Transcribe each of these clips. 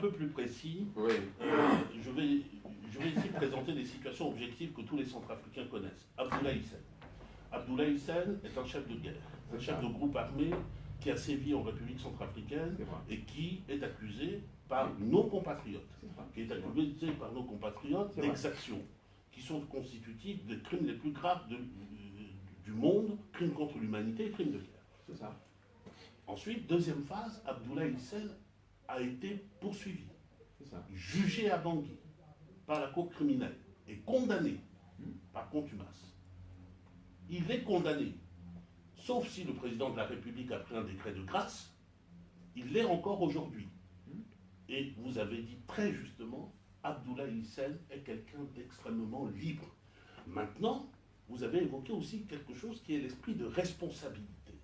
peu plus précis, Oui. je vais ici présenter des situations objectives que tous les Centrafricains connaissent. Abdoulaye Hissène. Abdoulaye Hissène est un chef de guerre, un chef de groupe armé qui a sévi en République centrafricaine et qui est accusé par nos compatriotes, d'exactions qui sont constitutives des crimes les plus graves du monde, crimes contre l'humanité et crimes de guerre. C'est ça. Ensuite, deuxième phase, Abdoulaye Hissène a été poursuivi, jugé à Bangui par la cour criminelle et condamné par contumace. Il est condamné, sauf si le président de la République a pris un décret de grâce, il l'est encore aujourd'hui. Et vous avez dit très justement, Abdoulaye Hissène est quelqu'un d'extrêmement libre. Maintenant, vous avez évoqué aussi quelque chose qui est l'esprit de responsabilité.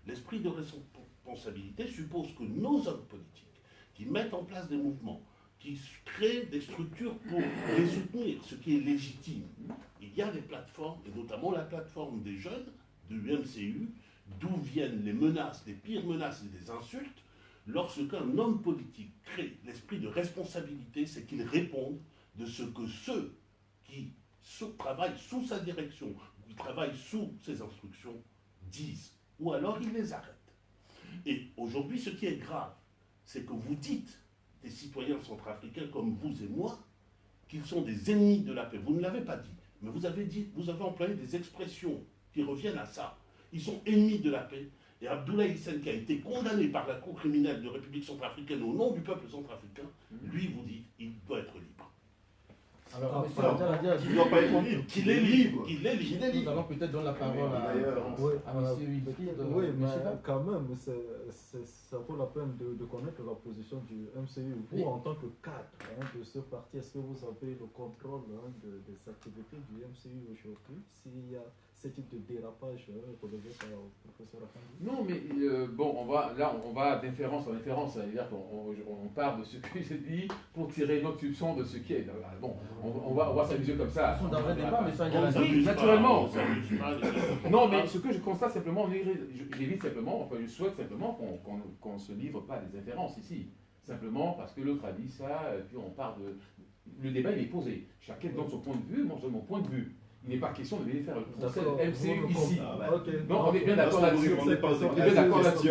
L'esprit de responsabilité suppose que nos hommes politiques, qui mettent en place des mouvements, qui créent des structures pour les soutenir, ce qui est légitime. Il y a des plateformes, et notamment la plateforme des jeunes de l'UMCU, d'où viennent les menaces, les pires menaces et des insultes. Lorsqu'un homme politique crée l'esprit de responsabilité, c'est qu'il réponde de ce que ceux qui travaillent sous sa direction, qui travaillent sous ses instructions, disent. Ou alors il les arrête. Et aujourd'hui, ce qui est grave, c'est que vous dites des citoyens centrafricains comme vous et moi qu'ils sont des ennemis de la paix. Vous ne l'avez pas dit, mais vous avez employé des expressions qui reviennent à ça. Ils sont ennemis de la paix. Et Abdoulaye Hissène, qui a été condamné par la Cour criminelle de République centrafricaine au nom du peuple centrafricain, lui vous dit qu'il doit être libre. Alors, qu'il ne doit pas être libre, qu'il est libre. Nous allons peut-être donner la parole à M. Wilfried. Oui, mais quand même, ça vaut la peine de connaître la position du MCU. Vous, en tant que cadre de ce parti, est-ce que vous avez le contrôle des activités du MCU aujourd'hui? S'il y a ce type de dérapage relevé par le professeur Afandi? Non, mais bon, on va d'inférence en inférence. C'est-à-dire qu'on part de ce que j'ai dit pour tirer une autre soupçon de ce qui est. Bon, on va s'amuser comme ça. Ils sont dans un débat, mais ça oui, naturellement. Non, mais ce que je constate simplement, j'évite simplement, enfin, je souhaite simplement qu'on ne se livre pas des inférences ici. Simplement parce que l'autre a dit ça, et puis on part de. Le débat, il est posé. Chacun donne son point de vue, moi je donne mon point de vue. Il n'est pas question de venir faire le procès MCU ici. Non, on est bien d'accord là-dessus. On n'est pas bien d'accord là-dessus.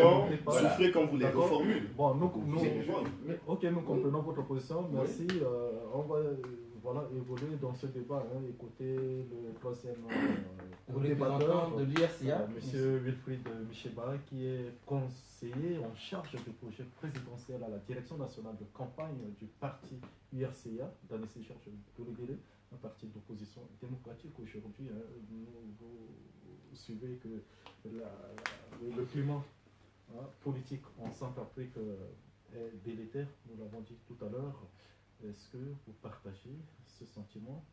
Souffrez quand vous les reformulez. Bon, nous comprenons votre position. Merci. On va évoluer dans ce débat. Écoutez le troisième débatteur de l'URCA, M. Wilfried Micheba, qui est conseiller en charge du projet présidentiel à la direction nationale de campagne du parti URCA, dans les Georges Douléguéré, un parti d'opposition démocratique aujourd'hui. Vous suivez que le climat politique en Centrafrique est délétère, nous l'avons dit tout à l'heure. Est-ce que vous partagez ce sentiment?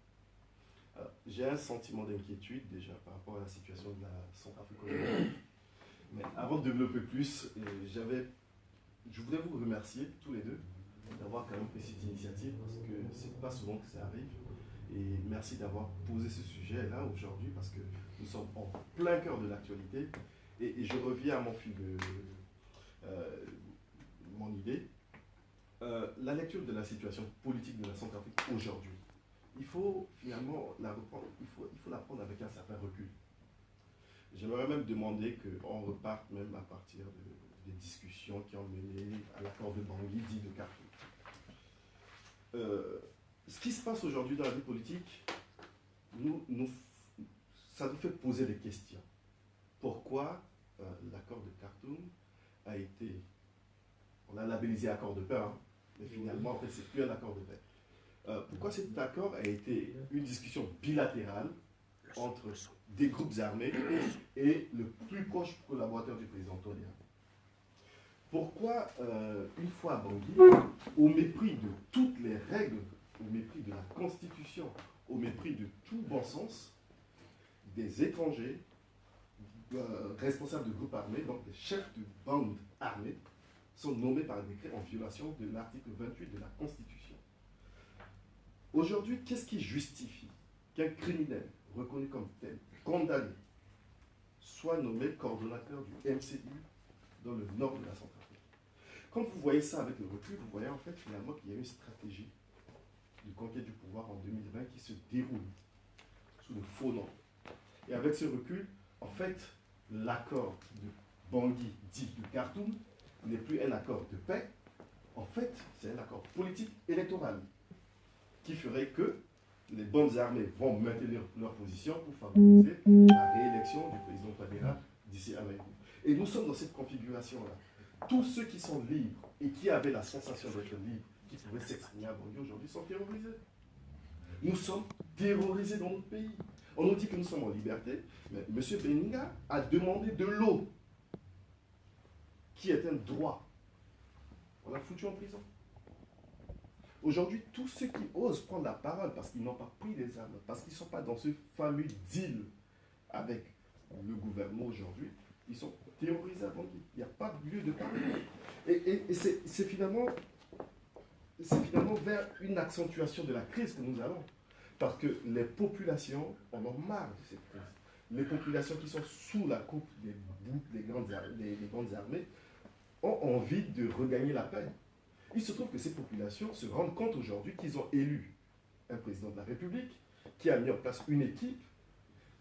J'ai un sentiment d'inquiétude déjà par rapport à la situation de la Centrafrique aujourd'hui. Mais avant de développer plus, je voudrais vous remercier tous les deux d'avoir quand même pris cette initiative parce que c'est pas souvent que ça arrive. Et merci d'avoir posé ce sujet-là aujourd'hui parce que nous sommes en plein cœur de l'actualité. Et je reviens à mon fil de mon idée. La lecture de la situation politique de la Centrafrique aujourd'hui, il faut finalement la reprendre, il faut la prendre avec un certain recul. J'aimerais même demander qu'on reparte même à partir des discussions qui ont mené à l'accord de Bangui, dit de Khartoum. Ce qui se passe aujourd'hui dans la vie politique, ça nous fait poser des questions. Pourquoi l'accord de Khartoum a été, on l'a labellisé accord de paix, mais finalement, en fait, c'est plus un accord de paix. Pourquoi cet accord a été une discussion bilatérale entre des groupes armés et le plus proche collaborateur du président Tolien? Pourquoi, une fois à Bangui, au mépris de toutes les règles, au mépris de la Constitution, au mépris de tout bon sens, des étrangers responsables de groupes armés, donc des chefs de bandes armées, sont nommés par décret en violation de l'article 28 de la Constitution. Aujourd'hui, qu'est-ce qui justifie qu'un criminel reconnu comme tel, condamné, soit nommé coordonnateur du MCU dans le nord de la Centrafrique? Quand vous voyez ça avec le recul, vous voyez en fait finalement qu'il y a une stratégie de conquête du pouvoir en 2020 qui se déroule sous le faux nom. Et avec ce recul, en fait, l'accord de Bangui, dit de Khartoum, n'est plus un accord de paix. En fait, c'est un accord politique électoral qui ferait que les bonnes armées vont maintenir leur position pour favoriser la réélection du président Touadéra d'ici un an. Et nous sommes dans cette configuration-là. Tous ceux qui sont libres et qui avaient la sensation d'être libres, qui pouvaient s'exprimer à Bangui aujourd'hui, sont terrorisés. Nous sommes terrorisés dans notre pays. On nous dit que nous sommes en liberté, mais M. Beninga a demandé de l'eau, qui est un droit. On l'a foutu en prison. Aujourd'hui, tous ceux qui osent prendre la parole parce qu'ils n'ont pas pris des armes, parce qu'ils ne sont pas dans ce fameux deal avec le gouvernement aujourd'hui, ils sont terrorisés à Bangui. Il n'y a pas de lieu de parler. Et c'est finalement vers une accentuation de la crise que nous allons. Parce que les populations en ont marre de cette crise. Les populations qui sont sous la coupe des grandes armées ont envie de regagner la paix. Il se trouve que ces populations se rendent compte aujourd'hui qu'ils ont élu un président de la République qui a mis en place une équipe,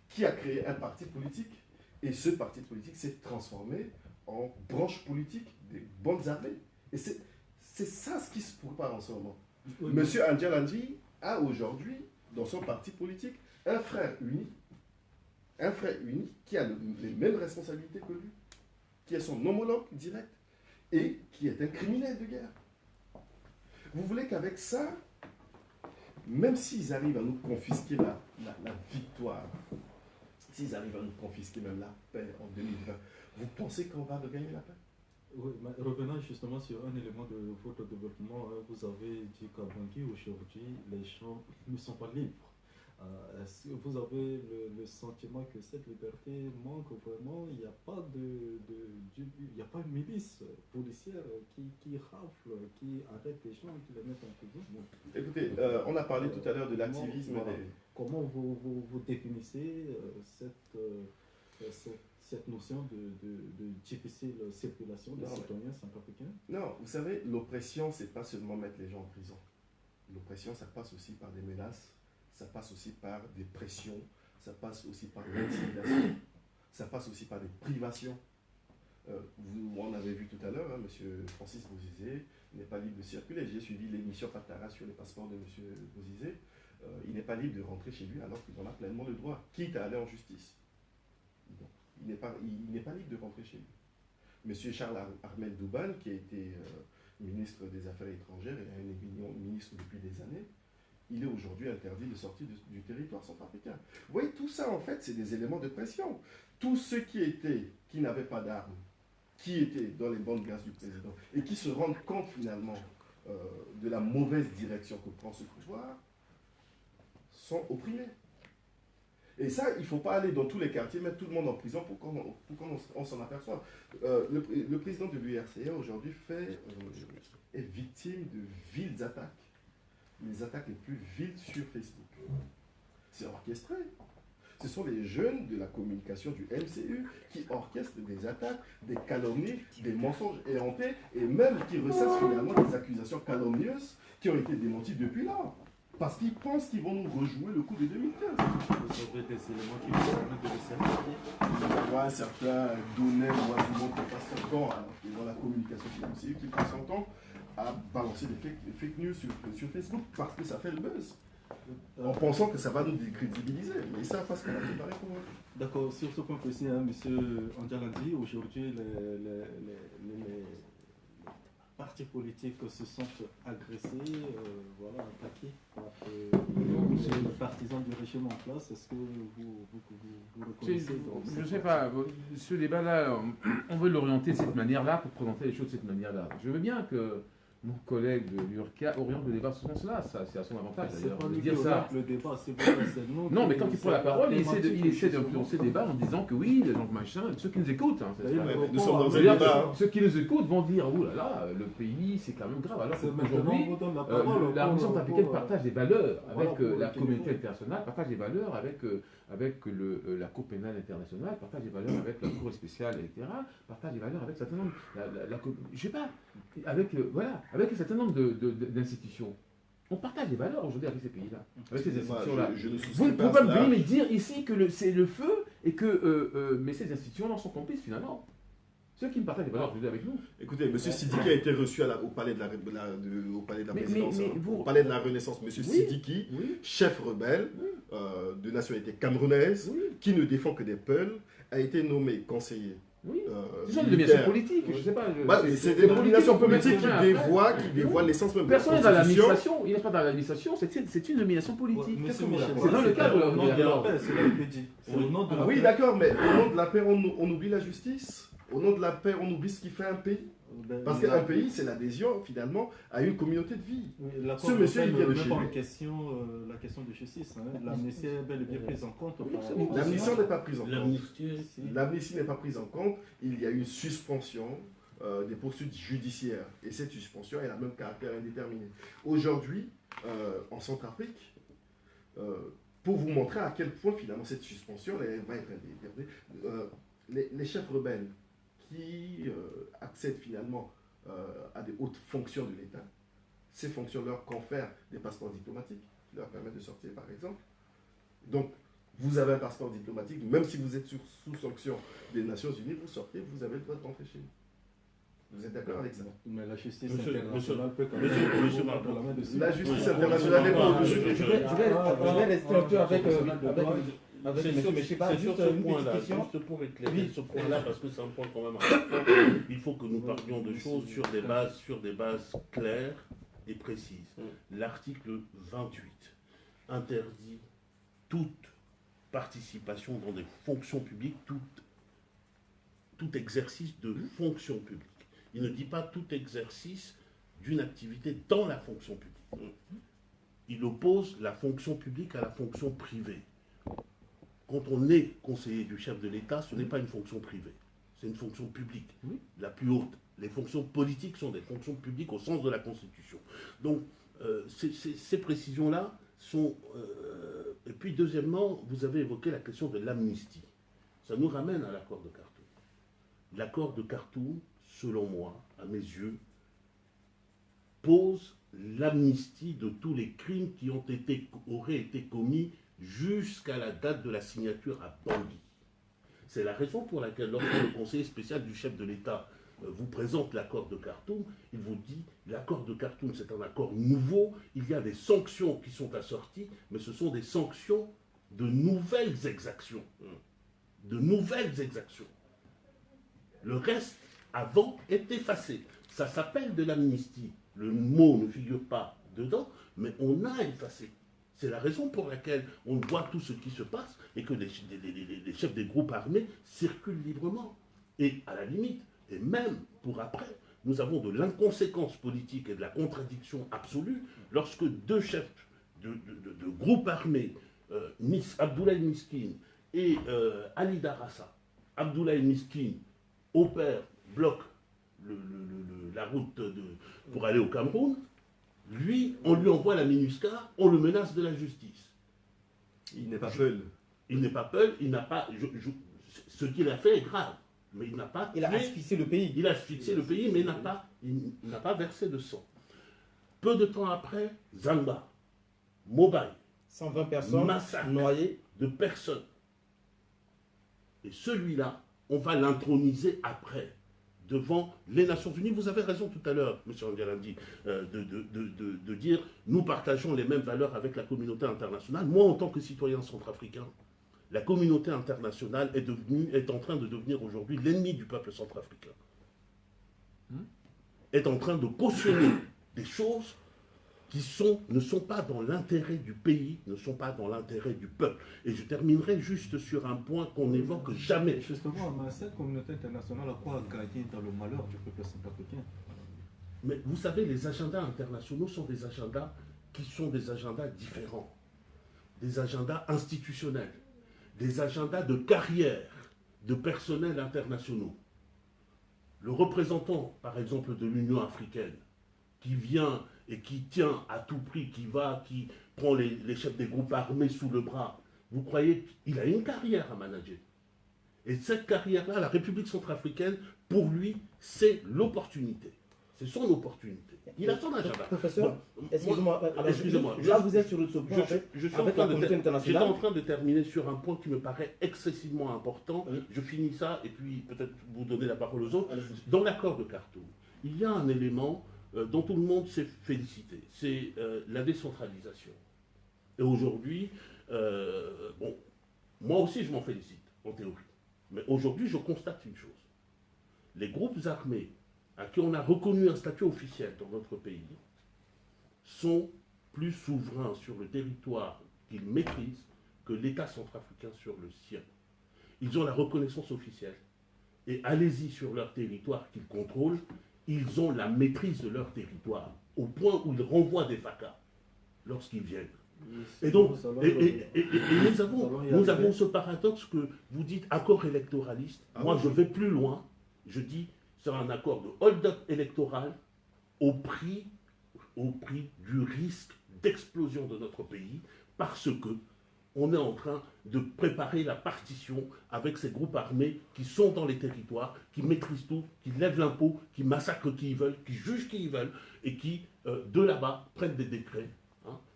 qui a créé un parti politique, et ce parti politique s'est transformé en branche politique des bonnes armées. Et c'est ça ce qui se prépare en ce moment. Oui. Monsieur Andjalandi a aujourd'hui, dans son parti politique, un frère uni qui a les mêmes responsabilités que lui, qui est son homologue direct, et qui est un criminel de guerre. Vous voulez qu'avec ça, même s'ils arrivent à nous confisquer la victoire, s'ils arrivent à nous confisquer même la paix en 2020, vous pensez qu'on va regagner la paix? Oui, mais revenant justement sur un élément de votre développement, vous avez dit qu'à Bangui, aujourd'hui, les gens ne sont pas libres. Est-ce que vous avez le sentiment que cette liberté manque vraiment? Il n'y a pas il n'y a pas une milice policière qui rafle, qui arrête les gens, qui les met en prison? Bon. Écoutez, on a parlé tout à l'heure de l'activisme. Comment vous définissez cette notion de difficile circulation des citoyens centrafricains? Non, vous savez, l'oppression, c'est pas seulement mettre les gens en prison. L'oppression, ça passe aussi par des menaces, ça passe aussi par des pressions, ça passe aussi par l'intimidation, ça passe aussi par des privations. On avait vu tout à l'heure, M. Francis Bozizé n'est pas libre de circuler. J'ai suivi l'émission Fatara sur les passeports de M. Bozizé. Il n'est pas libre de rentrer chez lui alors qu'il en a pleinement le droit, quitte à aller en justice. Donc, il n'est pas libre de rentrer chez lui. M. Charles Ahmed Douban, qui a été ministre des Affaires étrangères et un ministre depuis des années, il est aujourd'hui interdit de sortir du territoire centrafricain. Vous voyez, tout ça, en fait, c'est des éléments de pression. Tous ceux qui n'avaient pas d'armes, qui étaient dans les bandes grâces du président, et qui se rendent compte, finalement, de la mauvaise direction que prend ce pouvoir, sont opprimés. Et ça, il ne faut pas aller dans tous les quartiers, mettre tout le monde en prison pour qu'on s'en aperçoive. Le président de l'URCA, aujourd'hui, est victime de viles attaques. Les attaques les plus viles sur Facebook. C'est orchestré. Ce sont les jeunes de la communication du MCU qui orchestrent des attaques, des calomnies, des mensonges éhontés et même qui ressassent finalement des accusations calomnieuses qui ont été démenties depuis là. Parce qu'ils pensent qu'ils vont nous rejouer le coup de 2015. Vous avez des éléments qui vous permettent de le certifier. Ouais, certains donnaient ou arguments qui passent son temps dans la communication du MCU qui passent son temps à balancer des fake news sur Facebook parce que ça fait le buzz. En pensant que ça va nous décrédibiliser. Mais ils savent pas ce qu'on a préparé pour eux. D'accord, sur ce point précis, hein, M. Andjalandi, aujourd'hui, les partis politiques se sentent agressés, voilà, attaqués par les partisans du régime en place. Est-ce que vous reconnaissez je ne sais pas, ce débat-là, on veut l'orienter de cette manière-là pour présenter les choses de cette manière-là. Je veux bien que mon collègue de l'URCA oriente le débat sur ce sens-là. C'est à son avantage d'ailleurs de lui dire ça. Le débat, c'est nous. Non, mais quand il prend la parole, il essaie d'influencer le débat en disant que oui, donc machin, ceux qui nous écoutent, hein, nous sommes dans un débat. Ceux qui nous écoutent vont dire, oh là là, le pays, c'est quand même grave. Alors qu'aujourd'hui, la République africaine partage des valeurs avec la communauté internationale, partage des valeurs avec la Cour pénale internationale, partage des valeurs avec la Cour spéciale, etc., partage des valeurs avec un certain nombre, je sais pas, avec un certain nombre d'institutions. On partage des valeurs aujourd'hui avec ces pays-là, avec ces institutions-là. Vous ne pouvez pas venir me dire ici que c'est le feu et que mais ces institutions-là sont complices finalement. Ceux qui me partagent des valeurs aujourd'hui avec nous. Écoutez, M. Sidiki a été reçu au palais de la présidence, au palais de la Renaissance. M. Sidiki, chef rebelle de nationalité camerounaise, qui ne défend que des peuples, a été nommé conseiller. Oui, ce sont des nominations politiques, je ne sais pas. C'est des nominations politiques qui dévoilent l'essence même de la Personne n'est dans l'administration, il n'est pas dans l'administration, c'est une nomination politique. C'est dans le cadre de la paix, c'est là qu'il dit. Oui, d'accord, mais au nom de la paix, on oublie la justice. Au nom de la paix, on oublie ce qui fait un pays. Parce qu'un pays, c'est l'adhésion, finalement, à une communauté de vie. Ce monsieur, il vient de chez lui. La question de justice. L'amnistie est bel et bien prise en compte. L'amnistie n'est pas prise en compte. L'amnistie n'est pas prise en compte. Il y a une suspension des poursuites judiciaires. Et cette suspension, elle a même caractère indéterminé. Aujourd'hui, en Centrafrique, pour vous montrer à quel point, finalement, cette suspension elle va être indéterminée, les chefs rebelles qui accèdent finalement à des hautes fonctions de l'État, ces fonctions leur confèrent des passeports diplomatiques qui leur permettent de sortir, par exemple. Donc, vous avez un passeport diplomatique, même si vous êtes sous sanction des Nations Unies, vous sortez, vous avez le droit de rentrer chez vous. Vous êtes d'accord avec ça? Mais la justice internationale peut quand même... La justice internationale n'est pas au-dessus. Je vais rester un peu avec c'est sur ce point-là, juste pour éclairer ce point-là, parce que c'est un point quand même important. Il faut que nous parlions de choses sur des bases claires et précises. L'article 28 interdit toute participation dans des fonctions publiques, tout exercice de fonction publique. Il ne dit pas tout exercice d'une activité dans la fonction publique. Il oppose la fonction publique à la fonction privée. Quand on est conseiller du chef de l'État, ce n'est pas une fonction privée, c'est une fonction publique, la plus haute. Les fonctions politiques sont des fonctions publiques au sens de la Constitution. Donc, ces précisions-là sont... et puis, deuxièmement, vous avez évoqué la question de l'amnistie. Ça nous ramène à l'accord de Khartoum. L'accord de Khartoum, selon moi, à mes yeux, pose l'amnistie de tous les crimes qui auraient été commis jusqu'à la date de la signature à Bangui. C'est la raison pour laquelle, lorsque le conseiller spécial du chef de l'État vous présente l'accord de Khartoum, il vous dit l'accord de Khartoum, c'est un accord nouveau, il y a des sanctions qui sont assorties, mais ce sont des sanctions de nouvelles exactions. De nouvelles exactions. Le reste, avant, est effacé. Ça s'appelle de l'amnistie. Le mot ne figure pas dedans, mais on a effacé. C'est la raison pour laquelle on voit tout ce qui se passe et que les chefs des groupes armés circulent librement. Et à la limite, et même pour après, nous avons de l'inconséquence politique et de la contradiction absolue lorsque deux chefs de groupes armés, Abdoulaye Miskin et Ali Darassa, Abdoulaye Miskin bloque la route pour aller au Cameroun. Lui, on lui envoie la MINUSCA, on le menace de la justice. Il n'est pas peul. Il n'est pas peul, il n'a pas... ce qu'il a fait est grave, mais il n'a pas... Il a asphyxié le pays. Il a asphyxié le pays, mais il n'a pas versé de sang. Peu de temps après, Zamba, Mobile, 120 personnes noyées de personnes. Et celui-là, on va l'introniser après, devant les Nations Unies. Vous avez raison tout à l'heure, M. Angelandi, de dire nous partageons les mêmes valeurs avec la communauté internationale. Moi, en tant que citoyen centrafricain, la communauté internationale est en train de devenir aujourd'hui l'ennemi du peuple centrafricain. Est en train de cautionner des choses qui ne sont pas dans l'intérêt du pays, ne sont pas dans l'intérêt du peuple. Et je terminerai juste sur un point qu'on n'évoque jamais. Justement, cette communauté internationale a quoi à gagner dans le malheur du peuple centrafricain? Mais vous savez, les agendas internationaux sont des agendas qui sont des agendas différents, des agendas institutionnels, des agendas de carrière de personnels internationaux. Le représentant, par exemple, de l'Union africaine, qui vient et qui tient à tout prix, qui prend les chefs des groupes armés sous le bras, vous croyez qu'il a une carrière à manager? Et cette carrière-là, la République centrafricaine, pour lui, c'est l'opportunité. C'est son opportunité. Il a son agenda. Professeur, excusez-moi. Excusez-moi. Là, vous êtes sur ce point, j'étais en train de terminer sur un point qui me paraît excessivement important. Oui. Je finis ça et puis peut-être vous donner la parole aux autres. Dans l'accord de Khartoum, il y a un élément dont tout le monde s'est félicité. C'est la décentralisation. Et aujourd'hui, bon, moi aussi je m'en félicite, en théorie. Mais aujourd'hui, je constate une chose. Les groupes armés à qui on a reconnu un statut officiel dans notre pays sont plus souverains sur le territoire qu'ils maîtrisent que l'État centrafricain sur le sien. Ils ont la reconnaissance officielle. Et allez-y sur leur territoire qu'ils contrôlent, ils ont la maîtrise de leur territoire, au point où ils renvoient des FACA lorsqu'ils viennent. Et donc, nous avons ce paradoxe que vous dites accord électoraliste. Moi, je vais plus loin. Je dis, c'est un accord de hold-up électoral au prix du risque d'explosion de notre pays, parce que on est en train de préparer la partition avec ces groupes armés qui sont dans les territoires, qui maîtrisent tout, qui lèvent l'impôt, qui massacrent qui ils veulent, qui jugent qui ils veulent, et qui, de là-bas, prennent des décrets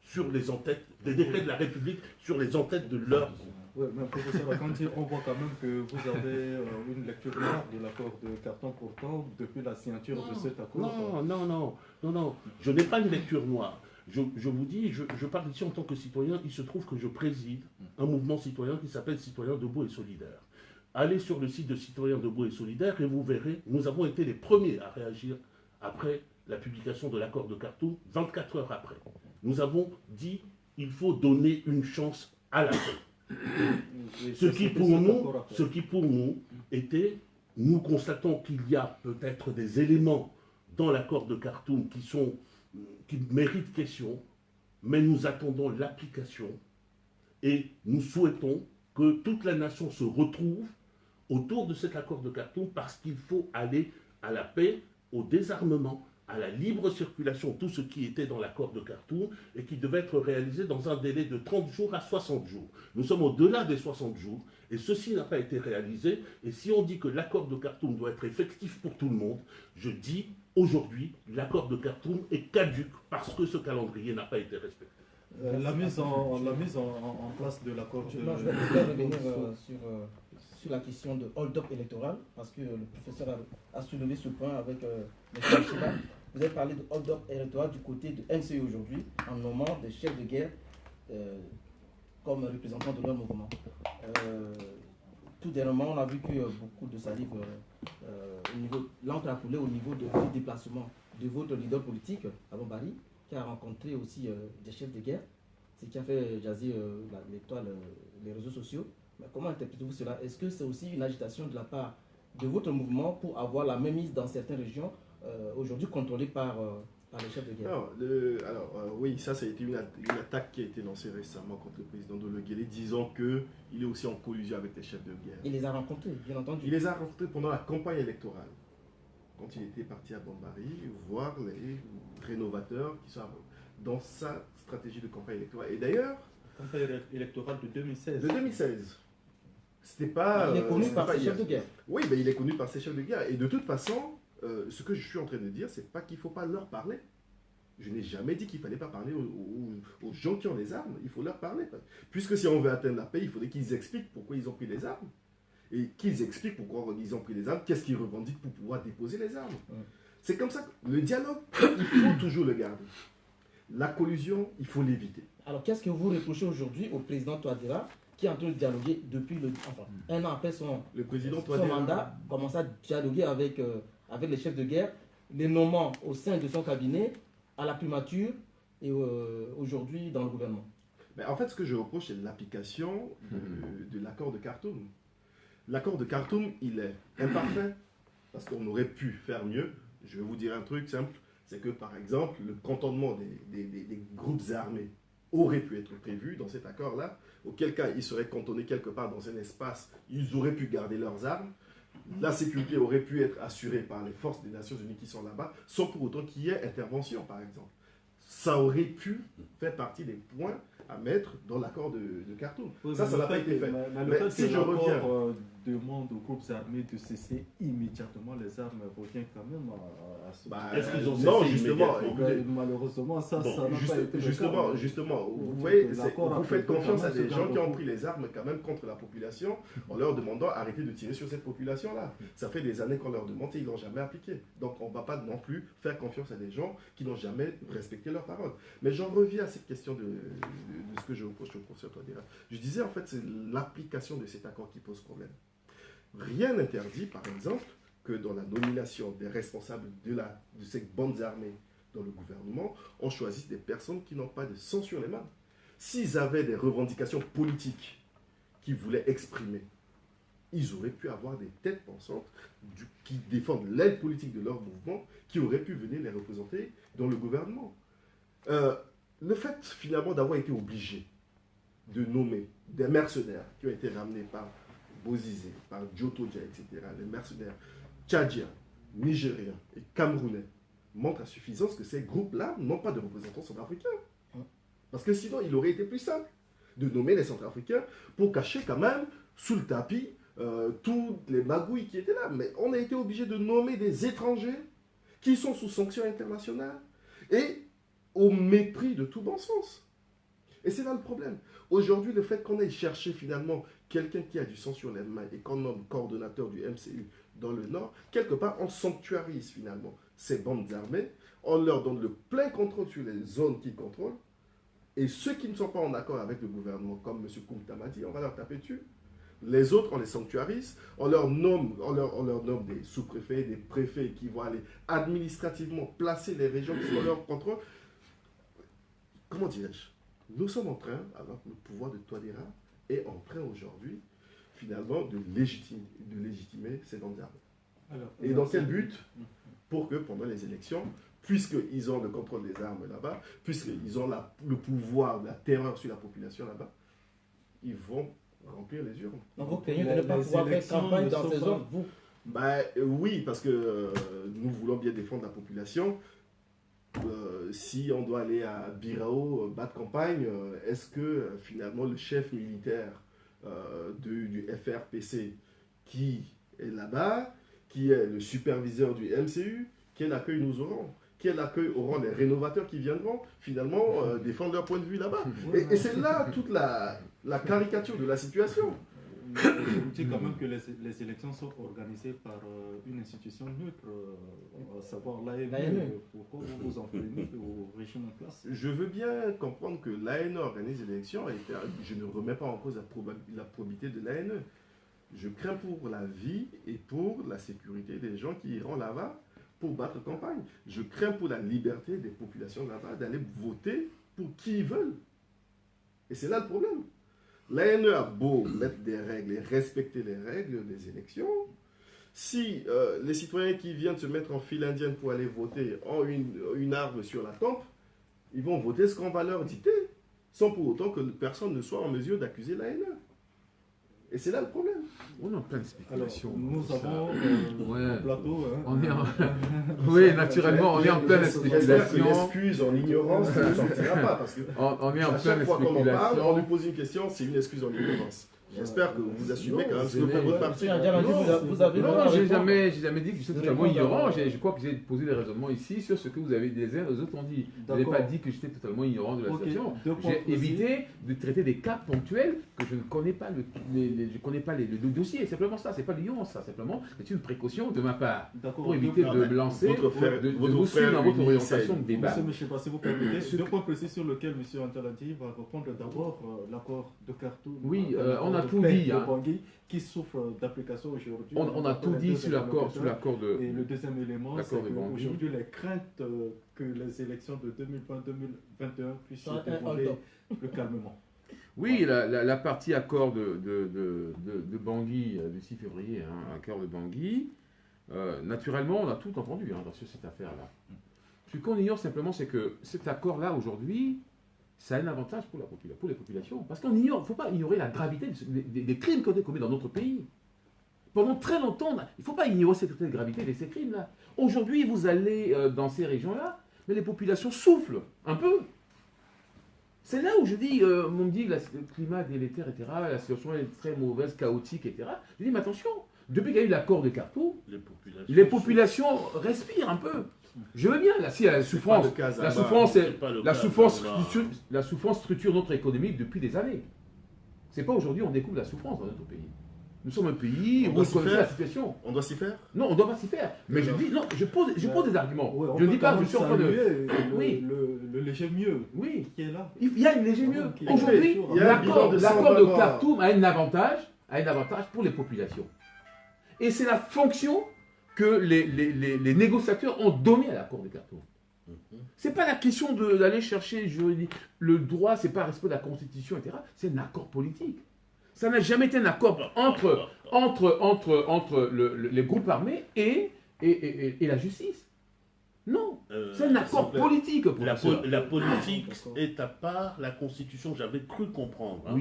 sur les entêtes, des décrets de la République sur les entêtes de leur groupe. Oui, mais professeur Akanti, on voit quand même que vous avez une lecture noire de l'accord de Khartoum pourtant depuis la signature de cet accord. Non, je n'ai pas une lecture noire. Je vous dis, je parle ici en tant que citoyen, il se trouve que je préside un mouvement citoyen qui s'appelle Citoyens Debout et Solidaires. Allez sur le site de Citoyens Debout et Solidaires et vous verrez, nous avons été les premiers à réagir après la publication de l'accord de Khartoum, 24 heures après. Nous avons dit, il faut donner une chance à la paix. Ce qui pour nous était, nous constatons qu'il y a peut-être des éléments dans l'accord de Khartoum qui méritent question, mais nous attendons l'application et nous souhaitons que toute la nation se retrouve autour de cet accord de Khartoum parce qu'il faut aller à la paix, au désarmement, à la libre circulation, tout ce qui était dans l'accord de Khartoum et qui devait être réalisé dans un délai de 30 jours à 60 jours. Nous sommes au-delà des 60 jours et ceci n'a pas été réalisé. Et si on dit que l'accord de Khartoum doit être effectif pour tout le monde, je dis aujourd'hui, l'accord de Khartoum est caduc parce que ce calendrier n'a pas été respecté. La mise en place de l'accord... Je vais revenir sur la question de hold-up électoral, parce que le professeur a soulevé ce point avec M. Chiba. Vous avez parlé de hold-up électoral du côté de MCE aujourd'hui, en nommant des chefs de guerre comme représentants de leur mouvement. Tout dernièrement, on a vu que beaucoup de salive l'entrapoulé au niveau du déplacement de votre leader politique, Abon Bari, qui a rencontré aussi des chefs de guerre, ce qui a fait jaser les réseaux sociaux. Mais comment interprétez-vous cela? Est-ce que c'est aussi une agitation de la part de votre mouvement pour avoir la même mise dans certaines régions aujourd'hui contrôlées par les chefs de guerre? Oui, ça a été une attaque qui a été lancée récemment contre le président Dologuélé, disant qu'il est aussi en collusion avec les chefs de guerre. Il les a rencontrés, bien entendu. Il les a rencontrés pendant la campagne électorale, quand il était parti à Bambari, voir les rénovateurs qui sont dans sa stratégie de campagne électorale. Et d'ailleurs... Campagne électorale de 2016. De 2016. C'était pas... Il est connu par ses chefs de guerre. Oui, mais il est connu par ses chefs de guerre. Et de toute façon, ce que je suis en train de dire, c'est pas qu'il ne faut pas leur parler. Je n'ai jamais dit qu'il ne fallait pas parler aux gens qui ont les armes. Il faut leur parler. Puisque si on veut atteindre la paix, il faudrait qu'ils expliquent pourquoi ils ont pris les armes. Et qu'ils expliquent pourquoi ils ont pris les armes, qu'est-ce qu'ils revendiquent pour pouvoir déposer les armes. C'est comme ça que le dialogue, il faut toujours le garder. La collusion, il faut l'éviter. Alors, qu'est-ce que vous reprochez aujourd'hui au président Touadéra, qui est en train de dialoguer depuis un an après son mandat, commence à dialoguer avec les chefs de guerre, les nommant au sein de son cabinet, à la primature et aujourd'hui dans le gouvernement? Mais en fait, ce que je reproche, c'est l'application de l'accord de Khartoum. L'accord de Khartoum, il est imparfait, parce qu'on aurait pu faire mieux. Je vais vous dire un truc simple. c'est que, par exemple, le cantonnement des groupes armés aurait pu être prévu dans cet accord-là, auquel cas ils seraient cantonnés quelque part dans un espace, ils auraient pu garder leurs armes, la sécurité aurait pu être assurée par les forces des Nations Unies qui sont là-bas, sans pour autant qu'il y ait intervention, par exemple. Ça aurait pu faire partie des points à mettre dans l'accord de Khartoum. Oui, ça n'a pas été fait. Mais si je reviens... demande aux groupes armés de cesser immédiatement les armes revient quand même à ce... Est-ce qu'ils ont cessé non, justement, malheureusement, ça n'a pas été justement, vous voyez, vous faites confiance à des gens qui ont pris les armes quand même contre la population en leur demandant d'arrêter de tirer sur cette population-là. Ça fait des années qu'on leur demande et ils ne l'ont jamais appliqué. Donc on ne va pas non plus faire confiance à des gens qui n'ont jamais respecté leurs paroles. Mais j'en reviens à cette question de ce que je reproche au professeur Touadéra. Je disais en fait, c'est l'application de cet accord qui pose problème. Rien n'interdit, par exemple, que dans la nomination des responsables de ces bandes armées dans le gouvernement, on choisisse des personnes qui n'ont pas de sang sur les mains. S'ils avaient des revendications politiques qu'ils voulaient exprimer, ils auraient pu avoir des têtes pensantes qui défendent l'aide politique de leur mouvement, qui auraient pu venir les représenter dans le gouvernement. Le fait, finalement, d'avoir été obligé de nommer des mercenaires qui ont été ramenés par Bozizé, par Djotodia, etc., les mercenaires tchadiens, nigériens et camerounais, montrent à suffisance que ces groupes-là n'ont pas de représentants centrafricains. Parce que sinon, il aurait été plus simple de nommer les centrafricains pour cacher quand même sous le tapis toutes les magouilles qui étaient là. Mais on a été obligé de nommer des étrangers qui sont sous sanctions internationales et au mépris de tout bon sens. Et c'est là le problème. Aujourd'hui, le fait qu'on ait cherché finalement quelqu'un qui a du sang sur les mains et qu'on nomme coordonnateur du MCU dans le Nord, quelque part, on sanctuarise finalement ces bandes armées, on leur donne le plein contrôle sur les zones qu'ils contrôlent, et ceux qui ne sont pas en accord avec le gouvernement, comme M. Koumta m'a dit, on va leur taper dessus. Les autres, on les sanctuarise, on leur nomme des sous-préfets, des préfets qui vont aller administrativement placer les régions qui sont leur contrôle. Comment dirais-je? Nous sommes en train, alors le pouvoir de Touadéra est en train aujourd'hui, finalement, de légitimer ces bandes armées. Et dans quel but? Pour que pendant les élections, puisqu'ils ont le contrôle des armes là-bas, puisqu'ils ont le pouvoir de la terreur sur la population là-bas, ils vont remplir les urnes. Donc vous craignez de ne pas pouvoir faire campagne dans ces zones, vous? Oui, parce que nous voulons bien défendre la population. Si on doit aller à Birao battre campagne, est-ce que finalement le chef militaire du FRPC qui est là-bas, qui est le superviseur du MCU, quel accueil nous aurons? Quel accueil auront les rénovateurs qui viendront finalement défendre leur point de vue là-bas? Et c'est là toute la caricature de la situation. Je vous dis quand même que les élections sont organisées par une institution neutre, à savoir l'ANE. Pourquoi vous vous en prenez au régime en place? Je veux bien comprendre que l'ANE organise les élections, et je ne remets pas en cause la probité de l'ANE. Je crains pour la vie et pour la sécurité des gens qui iront là-bas pour battre campagne. Je crains pour la liberté des populations là-bas d'aller voter pour qui ils veulent. Et c'est là le problème. L'ANE a beau mettre des règles et respecter les règles des élections. Si les citoyens qui viennent se mettre en file indienne pour aller voter ont une arme sur la tempe, ils vont voter ce qu'on va leur dicter, sans pour autant que personne ne soit en mesure d'accuser l'ANE. Et c'est là le problème. On est en pleine spéculation. Alors, nous avons un plateau. Hein. On est en... Oui, naturellement, on est en pleine spéculation. J'espère que l'excuse en ignorance ne sortira pas. Parce que on est en à chaque pleine fois qu'on en parle, spéculation. on lui pose une question, c'est une excuse en ignorance. J'espère que vous assumez quand même ce que fait votre parti. Vous avez Non, j'ai jamais dit que j'étais totalement ignorant. Je crois que j'ai posé des raisonnements ici sur ce que vous avez dit, les uns et les autres ont dit. Je n'ai pas dit que j'étais totalement ignorant de la situation. J'ai évité de traiter des cas ponctuels que je ne connais pas le dossier. C'est simplement ça, c'est pas l'ignorance, ça. Simplement, c'est une précaution de ma part pour éviter de me lancer, de vous suivre dans votre orientation de débat. Monsieur, si vous permettez, deux points précis sur lesquels M. Antalati va répondre. D'abord, l'accord de Khartoum. Oui, on a tout dit. Bangui, qui souffre d'application aujourd'hui. On a tout dit sur l'accord de... Et le deuxième élément, c'est qu'aujourd'hui, les craintes que les élections de 2020-2021 puissent se dérouler plus calmement. Oui, la partie accord de Bangui du 6 février, accord de Bangui, naturellement, on a tout entendu sur cette affaire-là. Ce qu'on ignore simplement, c'est que cet accord-là, aujourd'hui, ça a un avantage pour les populations. Parce qu'on ignore, il ne faut pas ignorer la gravité des crimes qui ont été commis dans notre pays. Pendant très longtemps, il ne faut pas ignorer cette gravité de ces crimes-là. Aujourd'hui, vous allez dans ces régions-là, mais les populations soufflent un peu. C'est là où je dis, on me dit le climat délétère, etc., la situation est très mauvaise, chaotique, etc. Je dis, mais attention, depuis qu'il y a eu l'accord de Khartoum, les populations respirent un peu. Je veux bien, là, si la souffrance, la souffrance structure notre économie depuis des années. C'est pas aujourd'hui on découvre la souffrance dans notre pays. Nous sommes un pays où on connaît la situation. On doit s'y faire? Non, on ne doit pas s'y faire. Mais je dis, non, je pose des arguments. Je ne dis pas, je suis en train de... Oui. Le léger mieux qui est là. Il y a une léger mieux. Aujourd'hui, l'accord de Khartoum a un avantage pour les populations. Et c'est la fonction que les négociateurs ont donnée à l'accord de Khartoum. Ce n'est pas la question d'aller chercher le droit, ce n'est pas un respect de la Constitution, etc. C'est un accord politique. Ça n'a jamais été un accord entre les groupes armés et la justice. Non, c'est un accord politique. La politique est à part la Constitution. J'avais cru comprendre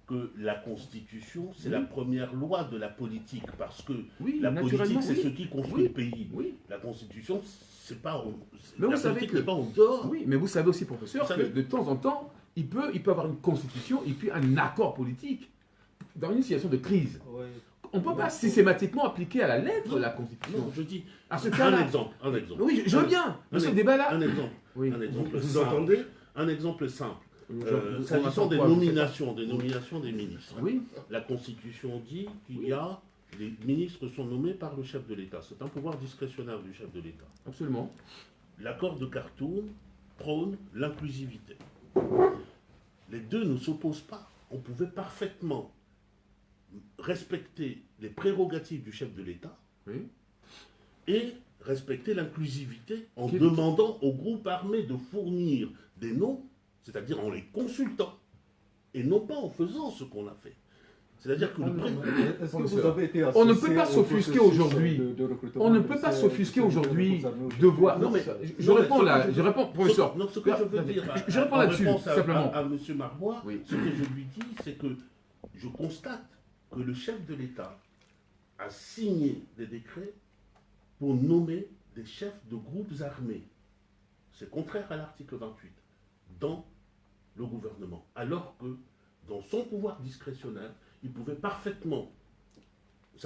que la Constitution, c'est la première loi de la politique. Parce que la politique, c'est ce qui construit le pays. La Constitution, c'est pas... Mais vous savez que... pas en dehors. Oui, mais vous savez aussi, professeur, que de temps en temps, il peut avoir une Constitution et puis un accord politique. Dans une situation de crise, on ne peut pas systématiquement appliquer à la lettre la Constitution. Non, je dis à ce cas-là. Un exemple. Oui, je veux bien. Dans ce débat-là. Un exemple. Oui. Un exemple Vous simple. entendez? Un exemple simple. S'agissant des nominations des ministres. Oui. La Constitution dit qu'il y a les ministres sont nommés par le chef de l'État. C'est un pouvoir discrétionnaire du chef de l'État. Absolument. L'accord de Khartoum prône l'inclusivité. Les deux ne s'opposent pas. On pouvait parfaitement respecter les prérogatives du chef de l'État et respecter l'inclusivité en demandant aux groupes armés de fournir des noms, c'est-à-dire en les consultant, et non pas en faisant ce qu'on a fait. C'est-à-dire que on ne peut pas s'offusquer aujourd'hui. On ne peut pas s'offusquer aujourd'hui de voir. Non mais je réponds, professeur. Non, ce que je veux dire, je réponds là-dessus simplement. À M. Marbois, ce que je lui dis, c'est que je constate que le chef de l'État a signé des décrets pour nommer des chefs de groupes armés. C'est contraire à l'article 28 dans le gouvernement. Alors que dans son pouvoir discrétionnaire, ça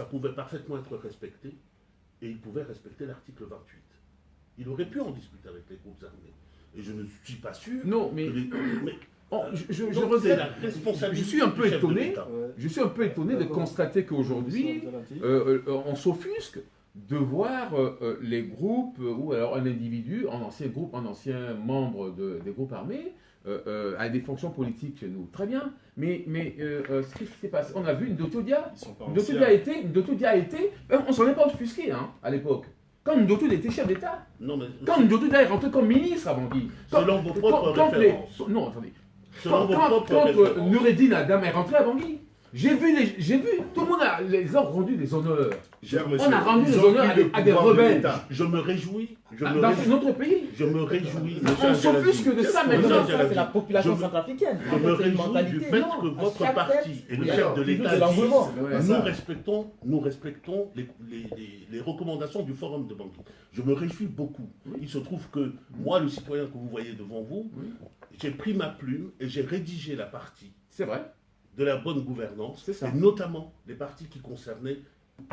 pouvait parfaitement être respecté et il pouvait respecter l'article 28. Il aurait pu en discuter avec les groupes armés. Et je ne suis pas sûr... Non, mais... Je suis un peu étonné. Je suis un peu étonné de constater qu'aujourd'hui, on s'offusque de voir les groupes ou alors un individu, un ancien membre des groupes armés, a des fonctions politiques chez nous. Très bien. Mais ce qui s'est passé, on a vu Ndoto Dia. Ndoto Dia a été, on s'en est pas offusqué à l'époque. Quand Ndoto était chef d'État. Quand Ndoto Dia est rentré comme ministre à Bangui. Selon vos propres références. Non, attendez. Quand Noureddin Adam est rentré à Bangui, j'ai vu, tout le monde les a rendu des honneurs. On a rendu des honneurs à des rebelles. Je me réjouis. Dans notre pays. Je me réjouis. On s'offusque de ça maintenant. Ça, c'est la population centrafricaine. Je me réjouis du fait que votre parti et le chef de l'État disent nous respectons les recommandations du Forum de Bangui. Je me réjouis beaucoup. Il se trouve que moi, le citoyen que vous voyez devant vous, j'ai pris ma plume et j'ai rédigé la partie. C'est vrai. De la bonne gouvernance, et notamment les parties qui concernaient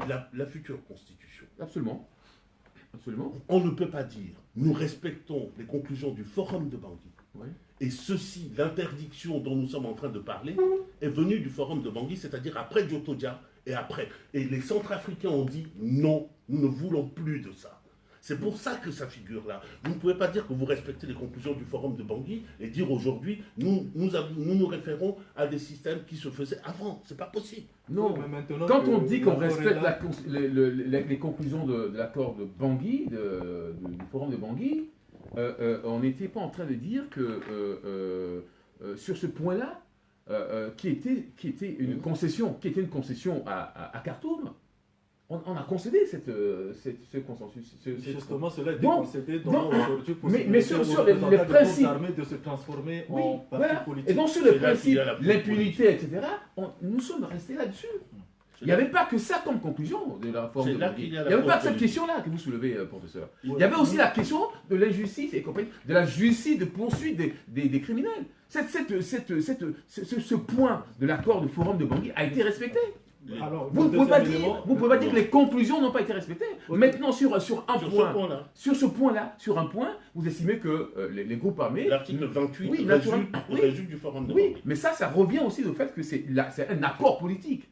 la future constitution. Absolument. Absolument. On ne peut pas dire, nous respectons les conclusions du Forum de Bangui. Et ceci, l'interdiction dont nous sommes en train de parler, est venue du Forum de Bangui, c'est-à-dire après Ndoto Dia et après. Et les Centrafricains ont dit, non, nous ne voulons plus de ça. C'est pour ça que ça figure là. Vous ne pouvez pas dire que vous respectez les conclusions du Forum de Bangui et dire aujourd'hui, nous référons à des systèmes qui se faisaient avant. C'est pas possible. Non, quand on dit qu'on respecte les conclusions de l'accord de Bangui, du Forum de Bangui, on n'était pas en train de dire que sur ce point-là, qui était une concession à Khartoum, On a concédé ce consensus. Justement, cela est concédé aujourd'hui pour mais sur les principes armés de se transformer oui, en parti voilà. politique. Et donc sur le principe, l'impunité, etc., nous sommes restés là-dessus. Il n'y avait pas que ça comme conclusion de la réforme. Il n'y avait pas que cette question-là que vous soulevez, professeur. Il y avait aussi la question de l'injustice et compagnie, de la justice de poursuite des criminels. Ce point de l'accord du Forum de Bangui a été respecté. Alors, vous ne pouvez pas dire que les conclusions n'ont pas été respectées. Okay. Maintenant, sur ce point-là, sur un point, vous estimez que les groupes armés... L'article 28 résulte du Forum de Bangui. Oui, mais ça revient aussi au fait que c'est un accord politique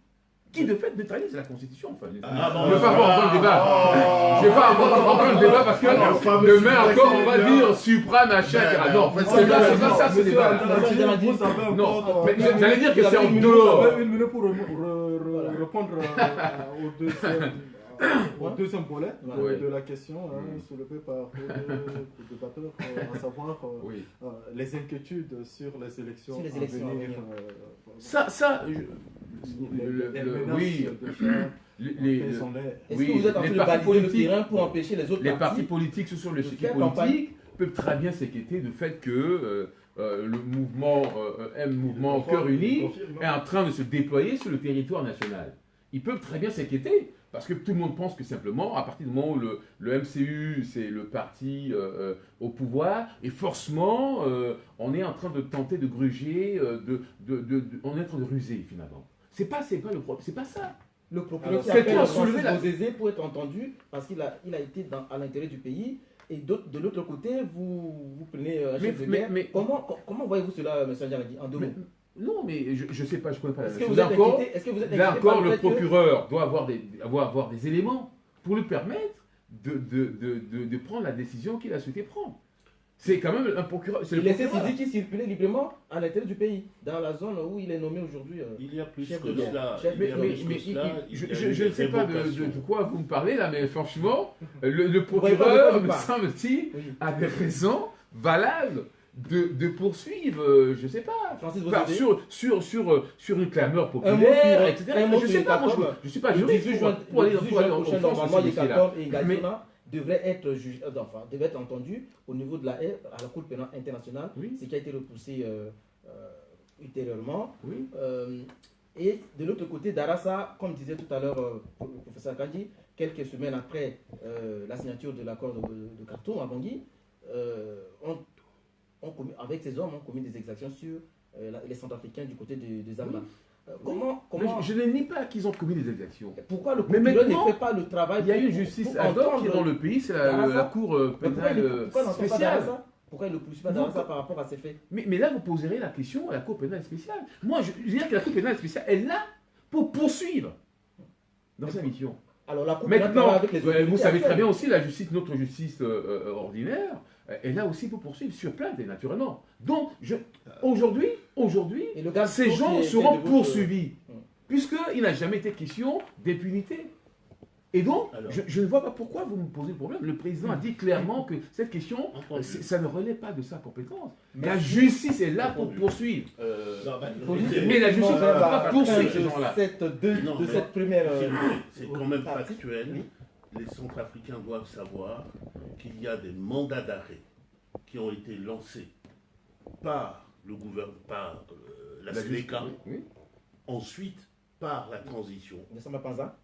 qui, de fait, neutralise la Constitution. Enfin, je ne vais pas avoir le débat. Je ne vais pas avoir le débat parce que demain encore, on va dire supra, machin. Ah non, c'est pas ça ce débat. Non, mais j'allais dire que c'est en dehors. Vous avez une minute pour répondre au deuxième volet de la question soulevée par le débatteur, à savoir les inquiétudes sur les élections à venir. Oui. Est-ce que vous êtes en train de baliser le terrain pour empêcher les autres partis politiques sur le chiffre politique peuvent très bien s'inquiéter du fait que le mouvement Cœur Uni est en train de se déployer sur le territoire national. Ils peuvent très bien s'inquiéter. Parce que tout le monde pense que simplement, à partir du moment où le MCU, c'est le parti au pouvoir, et forcément, on est en train de tenter de gruger, on est en train de ruser finalement. C'est pas le problème, c'est pas ça. Le procureur qui appelle Francis Bozézé pour être entendu, parce qu'il a été à l'intérieur du pays, et de l'autre côté, vous prenez un chef de guerre. Comment voyez-vous cela, M. Ndiaragui, en deux mots? Non, mais je ne sais pas, je ne connais pas la chose. Là encore, le procureur doit avoir des éléments pour lui permettre de prendre la décision qu'il a souhaité prendre. C'est quand même un procureur. Il laissait Sidiki circuler librement à l'intérieur du pays, dans la zone où il est nommé aujourd'hui. Il y a plus que cela. Je ne sais pas de quoi vous me parlez là, mais franchement, le procureur, me semble-t-il, avait raison, valable. De poursuivre, je ne sais pas, sur une clameur populaire, etc. Je ne sais pas, moi, je ne suis pas juriste pour aller en fond normalement, les 14 et Gaïtona devraient être entendus au niveau de la Cour pénale internationale, ce qui a été repoussé ultérieurement. Et de l'autre côté, Darassa, comme disait tout à l'heure le professeur Kandji, quelques semaines après la signature de l'accord de Khartoum à Bangui, avec ces hommes, on commis des exactions sur les Centrafricains du côté de Zambia. Comment je ne nie pas qu'ils ont commis des exactions. Pourquoi le procureur ne fait pas le travail? Il y a une justice ad hoc qui est dans le pays, c'est la Cour pénale spéciale. Pourquoi il ne poursuit pas Darassa par rapport à ces faits? Mais là, vous poserez la question à la Cour pénale spéciale. Moi, je dirais que la Cour pénale spéciale est là pour poursuivre dans sa mission. Alors, la Cour maintenant, avec les vous savez très bien aussi, notre justice ordinaire, est là aussi pour poursuivre sur plainte, naturellement. Donc, aujourd'hui, ces gens seront poursuivis, puisqu'il n'a jamais été question d'impunité. Et donc, je ne vois pas pourquoi vous me posez le problème. Le président a dit clairement que cette question, ça ne relève pas de sa compétence. La justice est là pour poursuivre. Mais la justice ne va pas poursuivre ces gens-là. Cette première... C'est quand même factuel. Les Centrafricains doivent savoir qu'il y a des mandats d'arrêt qui ont été lancés par le gouvernement, par la Sénéca, ensuite par la transition,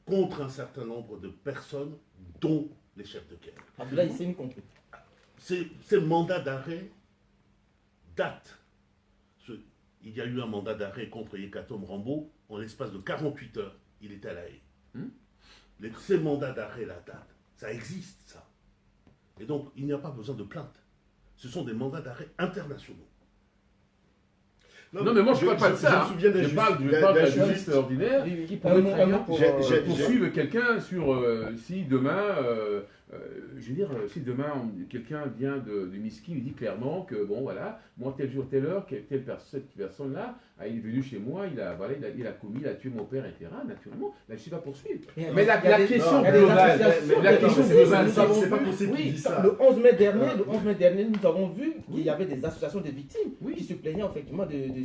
contre un certain nombre de personnes, dont les chefs de guerre. Abdoulaye Hissène compris. Ces mandats d'arrêt datent. Il y a eu un mandat d'arrêt contre Yekatom Rambo, en l'espace de 48 heures, il était à La Haye. Ces mandats d'arrêt-là datent. Ça existe, ça. Et donc, il n'y a pas besoin de plainte. Ce sont des mandats d'arrêt internationaux. Non, mais moi je ne parle pas de ça. Je parle de la justice ordinaire qui pourrait très bien poursuivre quelqu'un sur si demain, je veux dire, si demain quelqu'un vient de Miski, il dit clairement que bon voilà, moi tel jour, telle heure, cette personne-là, il est venu chez moi, il a tué mon père, etc. Naturellement, la justice va poursuivre. Mais la question globale, c'est pas possible qu'il dise ça. Le 11 mai dernier, nous avons vu qu'il y avait des associations de victimes qui se plaignaient effectivement de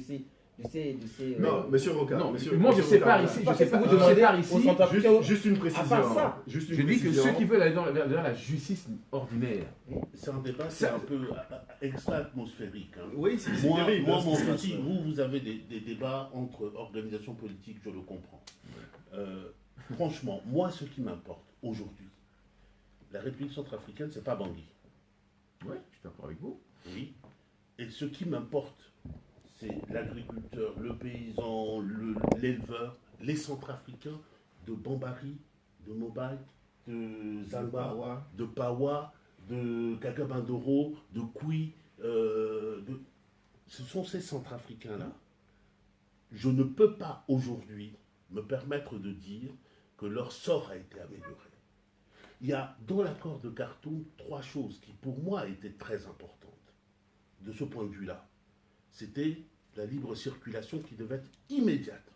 Non, monsieur Roca. Non, moi je sépare ici. Juste une précision. À part ça, je dis que ceux qui veulent aller vers la justice ordinaire. C'est un débat, c'est un peu extra-atmosphérique. Hein. Oui, c'est moi, mon petit, vous avez des débats entre organisations politiques, je le comprends. Franchement, moi, ce qui m'importe aujourd'hui, la République centrafricaine, c'est pas Bangui. Oui, je suis d'accord avec vous. Oui. Et ce qui m'importe, c'est l'agriculteur, le paysan, l'éleveur, les Centrafricains de Bambari, de Mobile, de Zalba, de Pawa, de Kagabandoro, de Koui. Ce sont ces Centrafricains-là. Je ne peux pas aujourd'hui me permettre de dire que leur sort a été amélioré. Il y a dans l'accord de Khartoum 3 choses qui pour moi étaient très importantes. De ce point de vue-là, c'était la libre circulation qui devait être immédiate.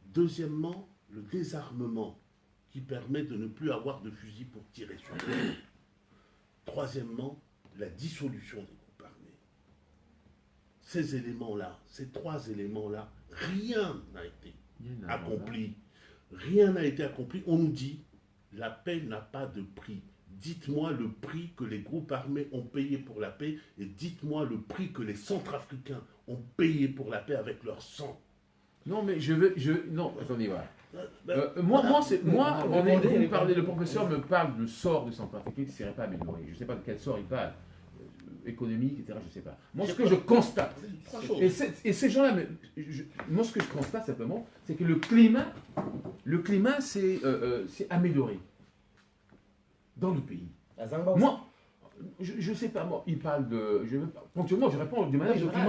Deuxièmement, le désarmement qui permet de ne plus avoir de fusil pour tirer sur les autres. Troisièmement, la dissolution des groupes armés. Ces éléments-là, ces 3 éléments-là, rien n'a été accompli. Rien n'a été accompli. On nous dit, la paix n'a pas de prix. Dites-moi le prix que les groupes armés ont payé pour la paix et dites-moi le prix que les Centrafricains ont payé pour la paix avec leur sang. Non, mais non, attendez, voilà. Le professeur me parle du sort de Centrafrique qui ne serait pas amélioré. Je ne sais pas de quel sort il parle, économique, etc. Je ne sais pas. Moi, ce que je constate, et ces gens-là, moi, ce que je constate simplement, c'est que le climat s'est amélioré dans le pays. Moi, je ne sais pas, moi, il parle de... Ponctuellement, je réponds de manière générale.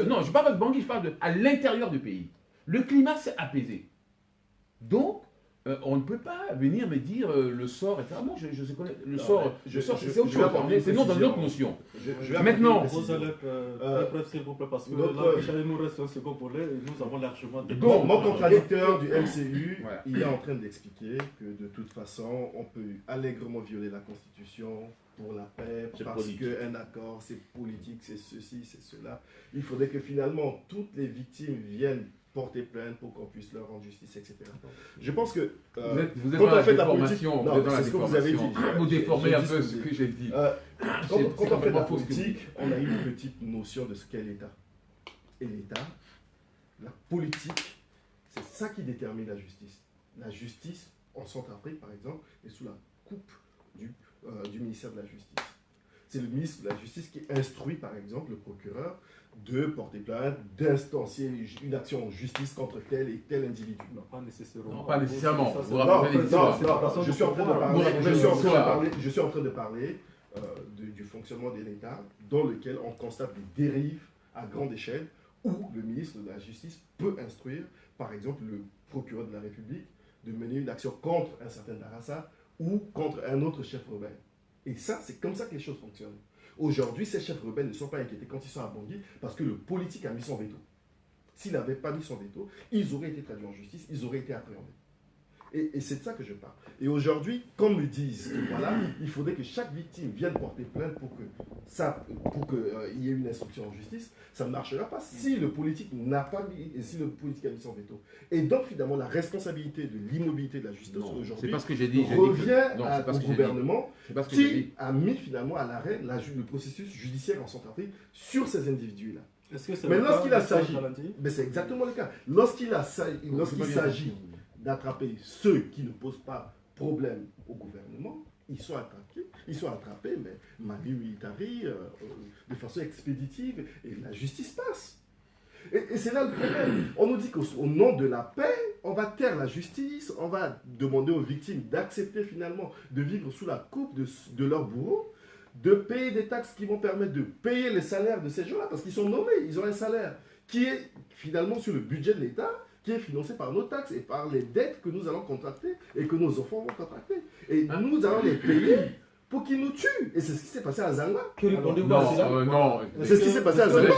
Non, je ne parle pas de Bangui, je parle à l'intérieur du pays. Le climat s'est apaisé. Donc, on ne peut pas venir me dire le sort, etc. Moi, je sais connaître le sort, c'est autre chose. C'est dans une autre notion. Maintenant, l'épreuve, s'il vous plaît, parce que là, il nous reste un second volet et nous avons largement... Mon contradicteur du MCU, il est en train d'expliquer que de toute façon, on peut allègrement violer la Constitution pour la paix, parce qu'un accord, c'est politique, c'est ceci, c'est cela. Il faudrait que finalement, toutes les victimes viennent porter plainte pour qu'on puisse leur rendre justice, etc. Je pense que vous êtes dans la déformation, c'est ce que vous avez dit. Vous déformez un peu ce que j'ai dit. Quand on fait de la politique, on a une petite notion de ce qu'est l'État. Et l'État, la politique, c'est ça qui détermine la justice. La justice, en Centrafrique par exemple, est sous la coupe du ministère de la Justice. C'est le ministre de la Justice qui instruit par exemple le procureur de porter plainte, d'instancier une action en justice contre tel et tel individu. Non, pas nécessairement. Non, pas nécessairement. Je suis en train de parler du fonctionnement de l'État dans lequel on constate des dérives à grande échelle où le ministre de la Justice peut instruire, par exemple, le procureur de la République de mener une action contre un certain Darassa ou contre un autre chef rebelle. Et ça, c'est comme ça que les choses fonctionnent. Aujourd'hui, ces chefs rebelles ne sont pas inquiétés quand ils sont à Bangui parce que le politique a mis son veto. S'il n'avait pas mis son veto, ils auraient été traduits en justice, ils auraient été appréhendés. Et c'est de ça que je parle. Et aujourd'hui, comme le disent, voilà, il faudrait que chaque victime vienne porter plainte pour qu'il y ait une instruction en justice. Ça ne marchera pas si le politique n'a pas mis, et si le politique a mis son veto. Et donc, finalement, la responsabilité de l'immobilité de la justice aujourd'hui revient au gouvernement qui a mis finalement à l'arrêt le processus judiciaire en Centrafrique sur ces individus-là. Mais lorsqu'il s'agit, c'est exactement le cas. Lorsqu'il s'agit d'attraper ceux qui ne posent pas problème au gouvernement, ils sont attrapés, mais manu militari, de façon expéditive, et la justice passe. Et c'est là le problème. On nous dit qu'au nom de la paix, on va taire la justice, on va demander aux victimes d'accepter finalement de vivre sous la coupe de leur bourreau, de payer des taxes qui vont permettre de payer les salaires de ces gens-là, parce qu'ils sont nommés, ils ont un salaire qui est finalement sur le budget de l'État, qui est financé par nos taxes et par les dettes que nous allons contracter et que nos enfants vont contracter. Et nous allons les payer pour qu'ils nous tuent. Et c'est ce qui s'est passé à Zanga. Non. C'est ce qui s'est passé à Zanga.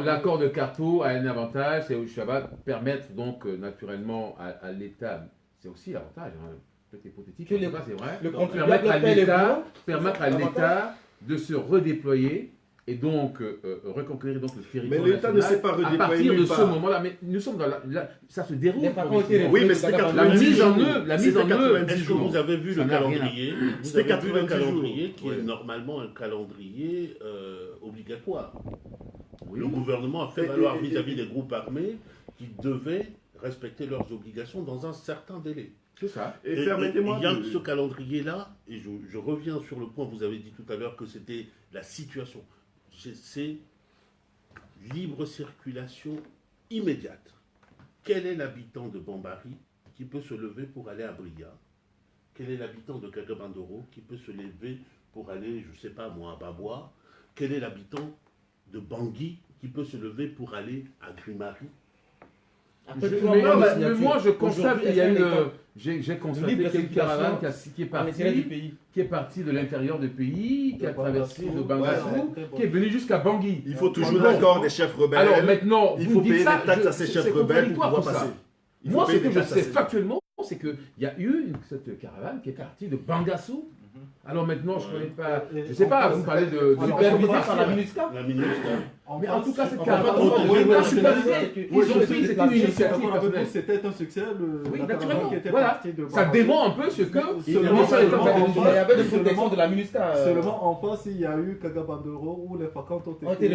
L'accord de Khartoum a un avantage, c'est que ça va permettre donc naturellement à l'État, c'est aussi l'avantage, peut-être hypothétique, c'est vrai, permettre à l'État de se redéployer et donc reconquérir donc le territoire. Mais l'État ne s'est pas redéployé. À partir de ce moment-là, mais nous sommes dans ça se déroule. Oui, mais c'était 90 mise en jours. œuvre, la mise en œuvre. Est-ce que vous avez vu le calendrier? Vous avez vu le calendrier qui est normalement un calendrier obligatoire. Le gouvernement a fait valoir vis-à-vis des groupes armés qu'ils devaient respecter leurs obligations dans un certain délai. C'est ça. Et permettez-moi il y a ce calendrier-là, et je reviens sur le point, vous avez dit tout à l'heure que c'était la situation. C'est libre circulation immédiate. Quel est l'habitant de Bambari qui peut se lever pour aller à Briga? Quel est l'habitant de Kagabandoro qui peut se lever pour aller, je ne sais pas moi, à Babois? Quel est l'habitant de Bangui qui peut se lever pour aller à Grimari? Moi, je constate qu'il y a une. J'ai constaté qu'il y a une caravane qui est partie de l'intérieur du pays, qui a traversé de Bangassou, qui est venue jusqu'à Bangui. Il faut toujours l'accord des chefs rebelles. Alors maintenant, il faut payer des taxes à ces chefs rebelles pour pouvoir passer. Moi, ce que je sais factuellement, c'est qu'il y a eu cette caravane qui est partie de Bangassou. Alors maintenant, je ne connais pas, je ne sais pas, vous parlez de supervisé par la MINUSCA. Mais en tout cas, cette caravane, c'était une initiative personnelle. C'était un succès. Oui, naturellement. Voilà. Ça dément un peu ce que. Il y avait des protections de la MINUSCA. Seulement en face, il y a eu Kagabandoro où les facantes ont été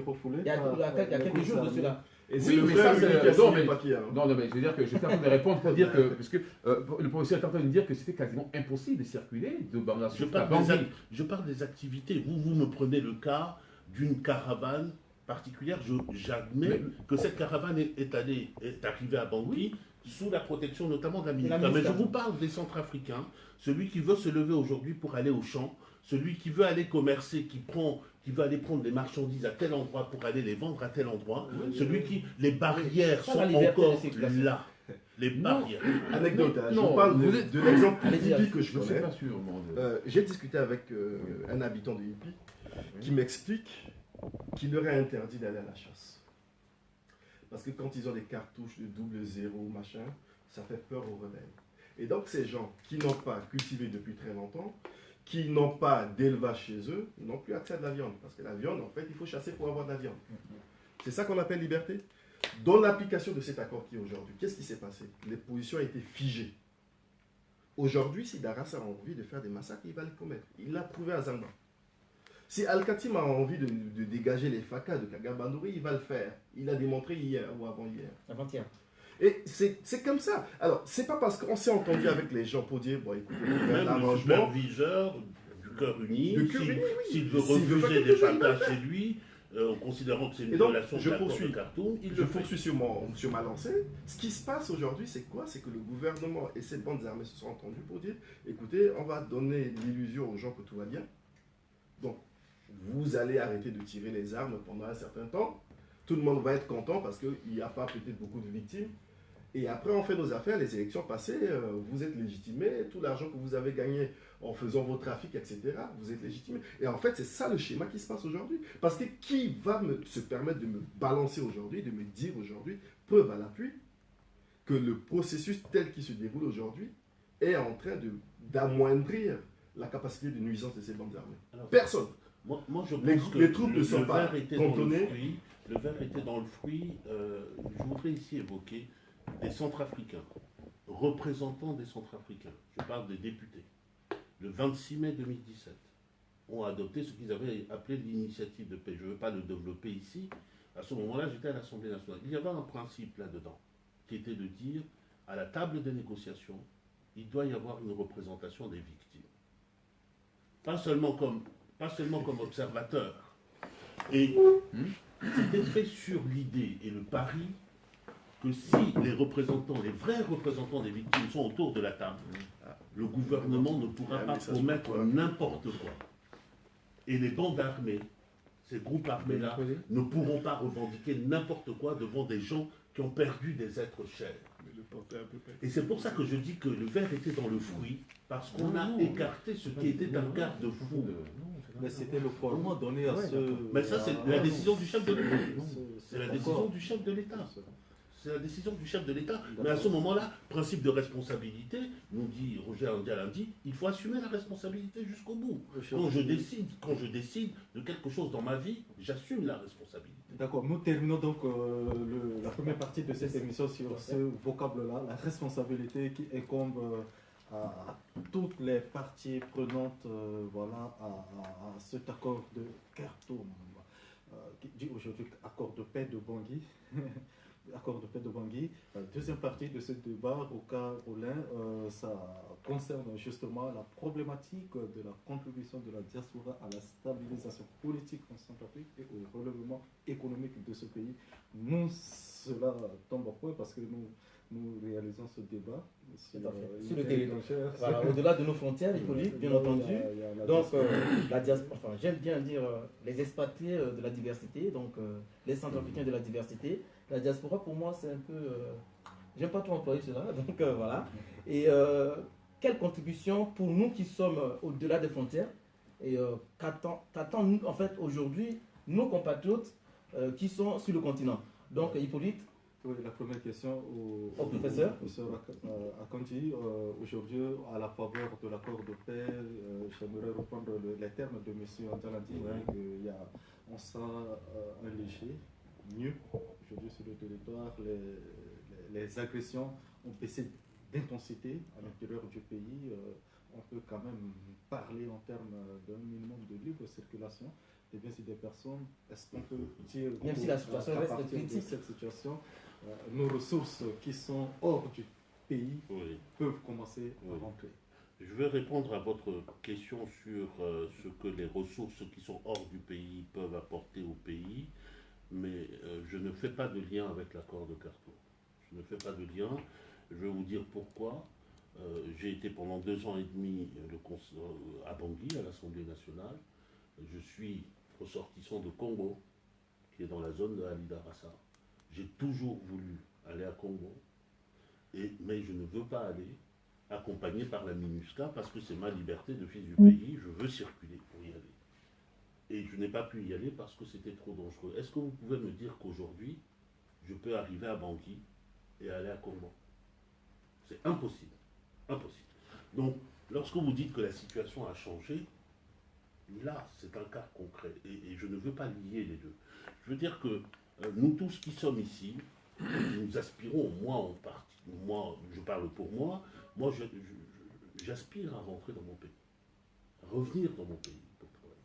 refoulées. Il y a quelques jours de cela. Oui, mais ça, c'est. Non, mais je veux dire que j'étais en train de répondre pour dire que. Parce que le professeur est en train de dire que c'était quasiment impossible de circuler de Bangassou à Bangui. Je parle des activités. Vous me prenez le cas d'une caravane particulière. J'admets que cette caravane est arrivée à Bangui sous la protection notamment de la MINUSCA. Mais je vous parle des Centrafricains. Celui qui veut se lever aujourd'hui pour aller au champ, celui qui veut aller commercer, qui veut aller prendre des marchandises à tel endroit pour aller les vendre à tel endroit, celui qui... Les barrières sont encore là. Les barrières. Anecdote, je vous parle de l'exemple typique que je connais. J'ai discuté avec un habitant de Hippie qui m'explique qu'il leur est interdit d'aller à la chasse. Parce que quand ils ont des cartouches de double zéro, machin, ça fait peur aux rebelles. Et donc ces gens qui n'ont pas cultivé depuis très longtemps, qui n'ont pas d'élevage chez eux, n'ont plus accès à de la viande. Parce que la viande, en fait, il faut chasser pour avoir de la viande. C'est ça qu'on appelle liberté. Dans l'application de cet accord qui est aujourd'hui, qu'est-ce qui s'est passé? Les positions ont été figées. Aujourd'hui, si Daras a envie de faire des massacres, il va les commettre. Il l'a prouvé à Zamba. Si Al-Khatim a envie de dégager les FACA de Kagabandori, il va le faire. Il l'a démontré hier ou avant-hier. Avant-hier. Et c'est comme ça. Alors, c'est pas parce qu'on s'est entendu avec les gens pour dire, bon, écoutez, même le superviseur du cœur uni, s'il veut refuser des FACA chez lui, en considérant que c'est une violation de l'accord de Khartoum, je poursuis sur ma lancée. Ce qui se passe aujourd'hui, c'est quoi? C'est que le gouvernement et ces bandes armées se sont entendus pour dire, écoutez, on va donner l'illusion aux gens que tout va bien. Donc, vous allez arrêter de tirer les armes pendant un certain temps. Tout le monde va être content parce qu'il n'y a pas peut-être beaucoup de victimes. Et après, on fait nos affaires, les élections passées, vous êtes légitimés, tout l'argent que vous avez gagné en faisant vos trafics, etc., vous êtes légitimés. Et en fait, c'est ça le schéma qui se passe aujourd'hui. Parce que qui va se permettre de me balancer aujourd'hui, de me dire aujourd'hui, preuve à l'appui, que le processus tel qu'il se déroule aujourd'hui est en train d'amoindrir la capacité de nuisance de ces bandes armées? Alors, personne. Moi, je pense que les troupes ne sont pas cantonnées. Le verre était dans le fruit. Je voudrais ici évoquer des Centrafricains, représentants des Centrafricains, je parle des députés, le 26 mai 2017, ont adopté ce qu'ils avaient appelé l'initiative de paix. Je ne veux pas le développer ici. À ce moment-là, j'étais à l'Assemblée nationale. Il y avait un principe là-dedans, qui était de dire, à la table des négociations, il doit y avoir une représentation des victimes. Pas seulement comme observateur. Et c'était fait sur l'idée et le pari que si les vrais représentants des victimes sont autour de la table, le gouvernement ne pourra pas promettre n'importe quoi. Et les bandes armées, ces groupes armés-là, ne pourront pas revendiquer n'importe quoi devant des gens qui ont perdu des êtres chers. Et c'est pour ça que je dis que le verre était dans le fruit, parce qu'on a écarté ce qui était un garde-fou. Mais c'était le format donné à ce... Mais ça, c'est la décision du chef de l'État. C'est la décision du chef de l'État. C'est la décision du chef de l'État. Mais à ce moment-là, principe de responsabilité, nous dit Roger Ndiaye, il faut assumer la responsabilité jusqu'au bout. Quand je décide de quelque chose dans ma vie, j'assume la responsabilité. D'accord, nous terminons donc la première partie de cette émission sur ce vocable-là, la responsabilité qui incombe à toutes les parties prenantes voilà, à cet accord de Khartoum, qui dit aujourd'hui accord de paix de Bangui. Accord de paix de Bangui. Deuxième partie de ce débat, Roca Rollin, ça concerne justement la problématique de la contribution de la diaspora à la stabilisation politique en Centrafrique et au relèvement économique de ce pays. Nous, cela tombe au point parce que nous réalisons ce débat sur le territoire. Voilà, au-delà de nos frontières, Hippolyte, bien entendu. Donc, la diaspora, enfin, j'aime bien dire les expatriés de la diversité, donc les Centrafricains de la diversité. La diaspora, pour moi, c'est un peu... j'aime pas trop employer cela, donc voilà. Et quelle contribution pour nous qui sommes au-delà des frontières et qu'attendent en fait aujourd'hui nos compatriotes qui sont sur le continent. Donc, Hippolyte. Oui, la première question au professeur Akanji. Aujourd'hui, à la faveur de l'accord de paix, j'aimerais reprendre les termes de M. Antaladi. On sent un léger mieux aujourd'hui sur le territoire. Les agressions ont baissé d'intensité à l'intérieur du pays. On peut quand même parler en termes d'un minimum de libre circulation des biens et des personnes. Est-ce qu'on peut dire, même si la situation reste critique, cette situation, nos ressources qui sont hors du pays peuvent commencer à rentrer? Je vais répondre à votre question sur ce que les ressources qui sont hors du pays peuvent apporter au pays, mais je ne fais pas de lien avec l'accord de Khartoum. Je ne fais pas de lien. Je vais vous dire pourquoi. J'ai été pendant 2 ans et demi à Bangui, à l'Assemblée nationale. Je suis ressortissant de Congo, qui est dans la zone de Alidarassa. J'ai toujours voulu aller à Congo, mais je ne veux pas aller accompagné par la MINUSCA parce que c'est ma liberté de fils du pays. Je veux circuler pour y aller. Et je n'ai pas pu y aller parce que c'était trop dangereux. Est-ce que vous pouvez me dire qu'aujourd'hui, je peux arriver à Bangui et aller à Congo? C'est impossible. Impossible. Donc, lorsque vous dites que la situation a changé, là, c'est un cas concret. Et je ne veux pas lier les deux. Je veux dire que nous tous qui sommes ici, nous aspirons, moi en partie, moi, je parle pour moi, j'aspire à rentrer dans mon pays, à revenir dans mon pays pour travailler,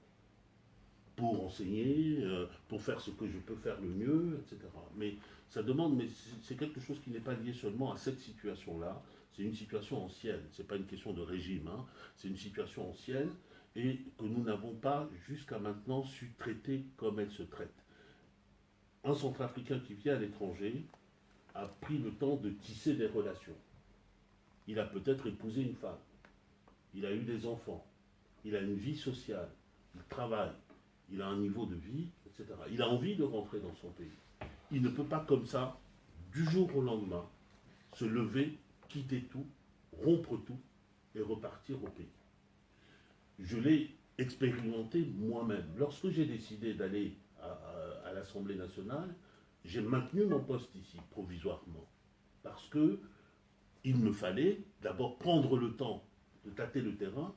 pour enseigner, pour faire ce que je peux faire le mieux, etc. Mais ça demande, mais c'est quelque chose qui n'est pas lié seulement à cette situation-là. C'est une situation ancienne, c'est pas une question de régime, hein. C'est une situation ancienne et que nous n'avons pas jusqu'à maintenant su traiter comme elle se traite. Un Centrafricain qui vient à l'étranger a pris le temps de tisser des relations. Il a peut-être épousé une femme, il a eu des enfants, il a une vie sociale, il travaille, il a un niveau de vie, etc. Il a envie de rentrer dans son pays. Il ne peut pas comme ça, du jour au lendemain, se lever, quitter tout, rompre tout et repartir au pays. Je l'ai expérimenté moi-même. Lorsque j'ai décidé d'aller à l'Assemblée nationale, j'ai maintenu mon poste ici, provisoirement, parce que il me fallait d'abord prendre le temps de tâter le terrain,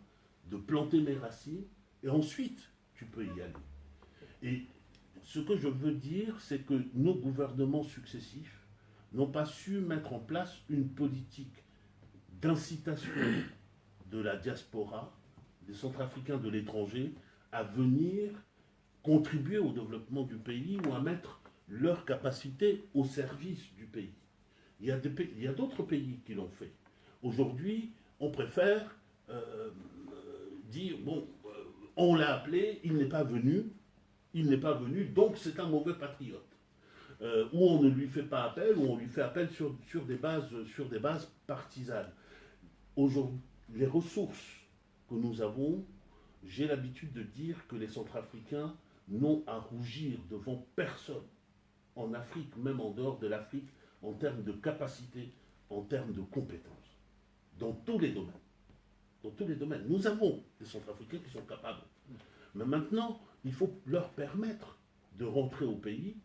de planter mes racines, et ensuite, tu peux y aller. Et ce que je veux dire, c'est que nos gouvernements successifs n'ont pas su mettre en place une politique d'incitation de la diaspora, des Centrafricains de l'étranger, à venir contribuer au développement du pays ou à mettre leur capacité au service du pays. Il y a d'autres pays qui l'ont fait. Aujourd'hui, on préfère dire, bon, on l'a appelé, il n'est pas venu, donc c'est un mauvais patriote. Ou on ne lui fait pas appel, ou on lui fait appel sur des bases partisanes. Aujourd'hui, les ressources que nous avons, j'ai l'habitude de dire que les Centrafricains n'ont à rougir devant personne, en Afrique, même en dehors de l'Afrique, en termes de capacité, en termes de compétences, dans tous les domaines. Dans tous les domaines. Nous avons des Centrafricains qui sont capables. Mais maintenant, il faut leur permettre de rentrer au pays,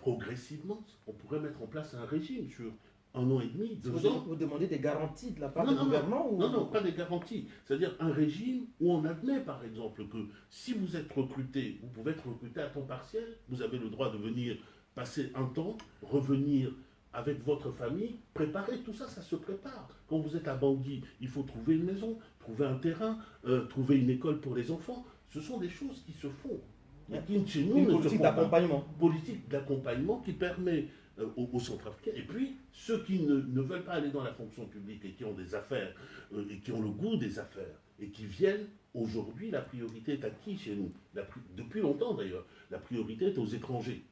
progressivement, on pourrait mettre en place un régime sur 1 an et demi, 2 ans. Vous demandez des garanties de la part du gouvernement ou... Non, pas des garanties. C'est-à-dire un régime où on admet, par exemple, que si vous êtes recruté, vous pouvez être recruté à temps partiel, vous avez le droit de venir passer un temps, revenir avec votre famille, préparer, tout ça, ça se prépare. Quand vous êtes à Bangui, il faut trouver une maison, trouver un terrain, trouver une école pour les enfants. Ce sont des choses qui se font. Chez nous, une politique d'accompagnement. Politique d'accompagnement qui permet aux Centrafricains, et puis ceux qui ne veulent pas aller dans la fonction publique et qui ont des affaires, et qui ont le goût des affaires, et qui viennent, aujourd'hui, la priorité est à qui chez nous? Depuis longtemps d'ailleurs, la priorité est aux étrangers.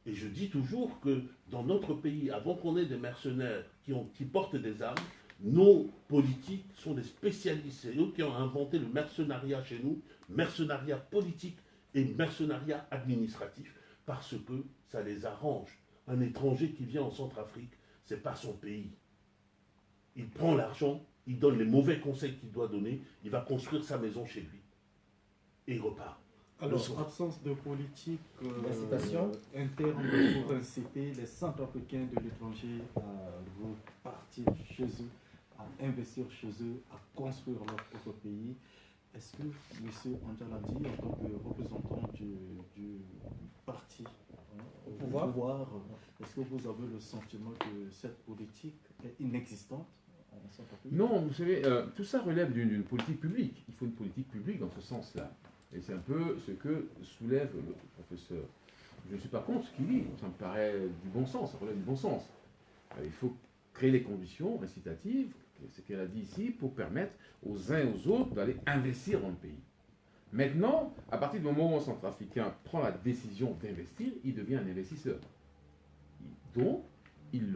Et je dis toujours que dans notre pays, avant qu'on ait des mercenaires qui portent des armes, nos politiques sont des spécialistes. C'est eux qui ont inventé le mercenariat chez nous, mercenariat politique et mercenariat administratif, parce que ça les arrange. Un étranger qui vient en Centrafrique, ce n'est pas son pays. Il prend l'argent, il donne les mauvais conseils qu'il doit donner, il va construire sa maison chez lui. Et il repart. Alors, absence de politique interne pour inciter les Centrafricains de l'étranger à repartir chez eux, à investir chez eux, à construire leur propre pays. Est-ce que M. Andjalandi, en tant que représentant du parti au pouvoir, est-ce que vous avez le sentiment que cette politique est inexistante en Centrafrique? Non, vous savez, tout ça relève d'une politique publique. Il faut une politique publique dans ce sens-là. Et c'est un peu ce que soulève le professeur. Je ne suis pas contre ce qu'il dit, ça me paraît du bon sens, ça relève du bon sens. Il faut créer les conditions récitatives, ce qu'elle a dit ici, pour permettre aux uns et aux autres d'aller investir dans le pays. Maintenant, à partir du moment où un Centrafricain prend la décision d'investir, il devient un investisseur. Donc, il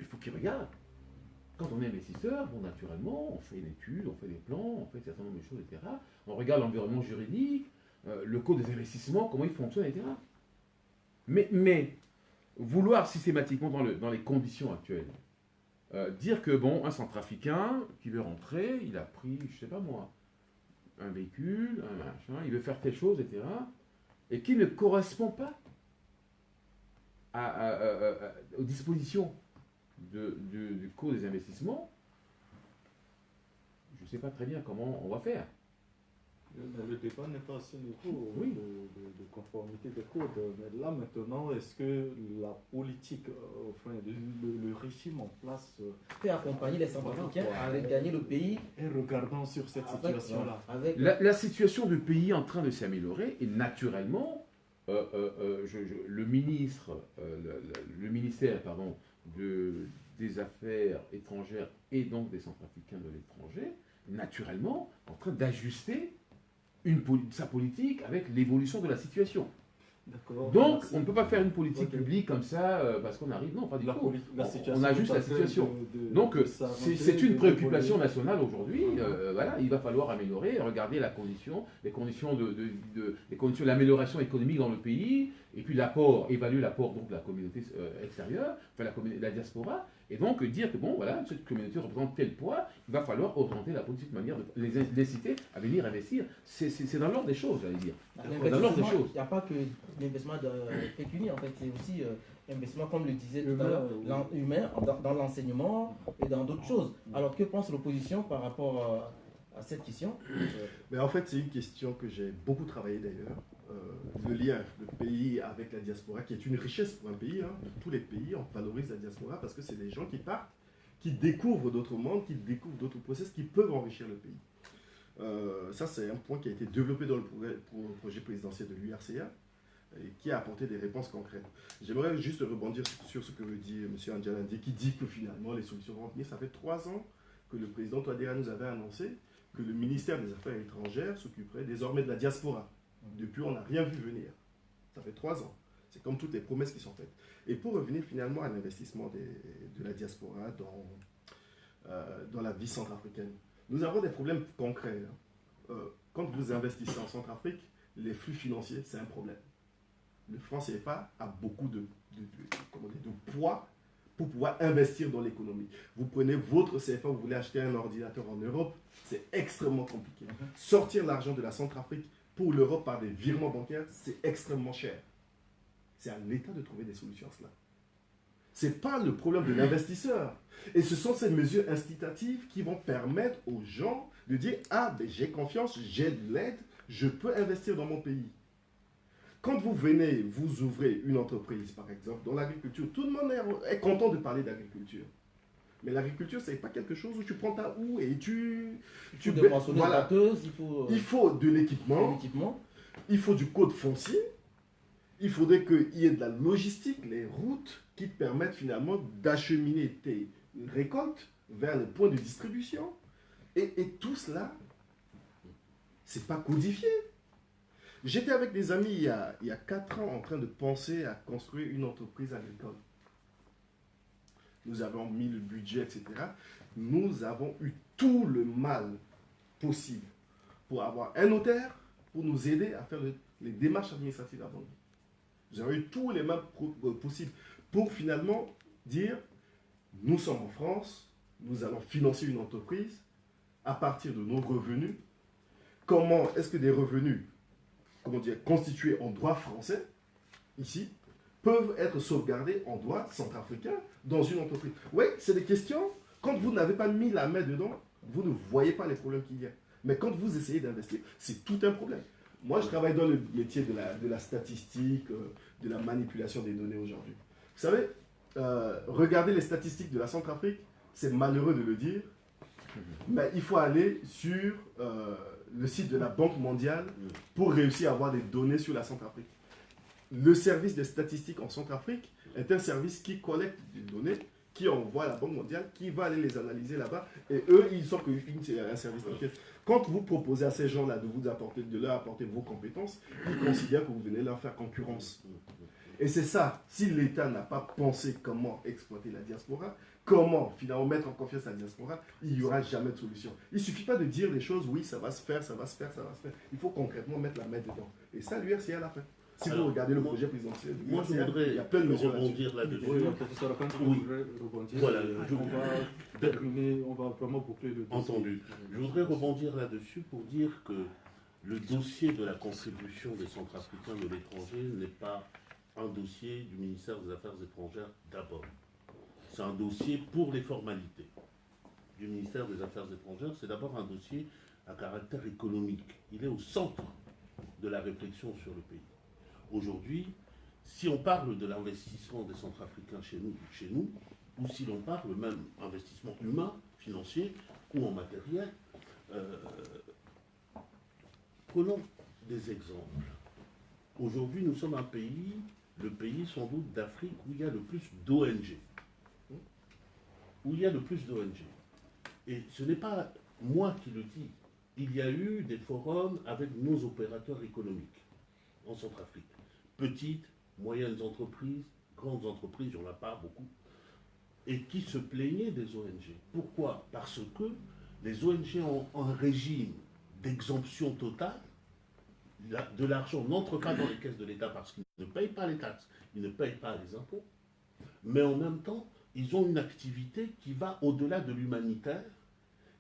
faut qu'il regarde. Quand on est investisseur, bon, naturellement, on fait une étude, on fait des plans, on fait un certain nombre de choses, etc. On regarde l'environnement juridique, le code des investissements, comment il fonctionne, etc. Mais vouloir systématiquement dans les conditions actuelles, dire que, bon, un Centrafricain qui veut rentrer, il a pris, je sais pas moi, un véhicule, un machin, il veut faire telle chose, etc., et qui ne correspond pas aux dispositions du code des investissements, je ne sais pas très bien comment on va faire. Mais le débat n'est pas à ce niveau oui. de conformité des codes. Mais là maintenant, est-ce que la politique, enfin, le régime en place peut accompagner les Centrafricains à gagner le pays? Et regardant sur cette situation-là. La situation du pays est en train de s'améliorer et naturellement, le ministère des Affaires étrangères et donc des Centrafricains de l'étranger, naturellement, en train d'ajuster sa politique avec l'évolution de la situation. Donc, on ne peut pas faire une politique publique comme ça parce qu'on arrive. Non, pas du tout. On ajuste la situation. Donc, c'est une préoccupation nationale aujourd'hui. Voilà, il va falloir améliorer, regarder les conditions de l'amélioration économique dans le pays, et puis évaluer l'apport donc de la communauté extérieure, enfin la diaspora, et donc dire que bon, voilà, cette communauté représente tel poids, il va falloir orienter la politique de manière de les inciter à venir investir. C'est dans l'ordre des choses, j'allais dire. Dans l'ordre des choses. Il n'y a pas que l'investissement pécuniaire, en fait, c'est aussi investissement, comme le disait tout à l'heure, humain, dans l'enseignement et dans d'autres choses. Alors, que pense l'opposition par rapport à cette question? Mais en fait, c'est une question que j'ai beaucoup travaillé d'ailleurs. Le lien du pays avec la diaspora, qui est une richesse pour un pays. Tous les pays, on valorise la diaspora parce que c'est des gens qui partent, qui découvrent d'autres mondes, qui découvrent d'autres process, qui peuvent enrichir le pays. Ça, c'est un point qui a été développé dans le projet présidentiel de l'URCA et qui a apporté des réponses concrètes. J'aimerais juste rebondir sur ce que veut dire M. Andjalandi, qui dit que finalement les solutions vont venir. Ça fait 3 ans que le président Touadéra nous avait annoncé que le ministère des Affaires étrangères s'occuperait désormais de la diaspora. Depuis, on n'a rien vu venir. Ça fait 3 ans. C'est comme toutes les promesses qui sont faites. Et pour revenir finalement à l'investissement de la diaspora dans la vie centrafricaine, nous avons des problèmes concrets. Quand vous investissez en Centrafrique, les flux financiers, c'est un problème. Le franc CFA a beaucoup de poids pour pouvoir investir dans l'économie. Vous prenez votre CFA, vous voulez acheter un ordinateur en Europe, c'est extrêmement compliqué. Sortir l'argent de la Centrafrique pour l'Europe par des virements bancaires, c'est extrêmement cher. C'est à l'État de trouver des solutions à cela. Ce n'est pas le problème de l'investisseur. Et ce sont ces mesures incitatives qui vont permettre aux gens de dire « Ah, ben, j'ai confiance, j'ai de l'aide, je peux investir dans mon pays ». Quand vous venez, vous ouvrez une entreprise, par exemple, dans l'agriculture, tout le monde est content de parler d'agriculture. Mais l'agriculture, ce n'est pas quelque chose où tu prends ta houe et voilà. Il faut de l'équipement, il faut du code foncier, il faudrait qu'il y ait de la logistique, les routes qui te permettent finalement d'acheminer tes récoltes vers les points de distribution. Et tout cela, ce n'est pas codifié. J'étais avec des amis il y a 4 ans en train de penser à construire une entreprise agricole. Nous avons mis le budget, etc. Nous avons eu tout le mal possible pour avoir un notaire pour nous aider à faire les démarches administratives à Bangui. Nous avons eu tous les mal possibles pour finalement dire nous sommes en France, nous allons financer une entreprise à partir de nos revenus. Comment est-ce que des revenus constitués en droit français, ici, peuvent être sauvegardés en droit centrafricain dans une entreprise. Oui, c'est des questions, quand vous n'avez pas mis la main dedans, vous ne voyez pas les problèmes qu'il y a. Mais quand vous essayez d'investir, c'est tout un problème. Moi, je travaille dans le métier de la statistique, de la manipulation des données aujourd'hui. Vous savez, regardez les statistiques de la Centrafrique, c'est malheureux de le dire, mais il faut aller sur le site de la Banque mondiale pour réussir à avoir des données sur la Centrafrique. Le service des statistiques en Centrafrique est un service qui collecte des données, qui envoie à la Banque mondiale, qui va aller les analyser là-bas, et eux, ils sont un service d'enquête. Quand vous proposez à ces gens-là de leur apporter vos compétences, ils considèrent que vous venez leur faire concurrence. Et c'est ça, si l'État n'a pas pensé comment exploiter la diaspora, comment finalement mettre en confiance la diaspora, il n'y aura jamais de solution. Il ne suffit pas de dire des choses, oui, ça va se faire, ça va se faire, ça va se faire. Il faut concrètement mettre la main dedans. Et ça, l'URCA l'a fait. Si vous regardez le projet présidentiel, moi je voudrais il y a plein de mesures rebondir là-dessus. Oui, professeur Lacan, je voudrais rebondir. Voilà, on va terminer, on va vraiment boucler le dossier. Entendu. Je voudrais rebondir là-dessus pour dire que le dossier de la contribution des Centrafricains de l'étranger n'est pas un dossier du ministère des Affaires étrangères d'abord. C'est un dossier pour les formalités du ministère des Affaires étrangères. C'est d'abord un dossier à caractère économique. Il est au centre de la réflexion sur le pays. Aujourd'hui, si on parle de l'investissement des Centrafricains chez nous, ou si l'on parle même investissement humain, financier ou en matériel, prenons des exemples. Aujourd'hui, nous sommes un pays, le pays sans doute d'Afrique où il y a le plus d'ONG. Et ce n'est pas moi qui le dis. Il y a eu des forums avec nos opérateurs économiques en Centrafrique. Petites, moyennes entreprises, grandes entreprises, il n'y en a pas beaucoup, et qui se plaignaient des ONG. Pourquoi? Parce que les ONG ont un régime d'exemption totale, de l'argent n'entre pas dans les caisses de l'État parce qu'ils ne payent pas les taxes, ils ne payent pas les impôts, mais en même temps, ils ont une activité qui va au-delà de l'humanitaire,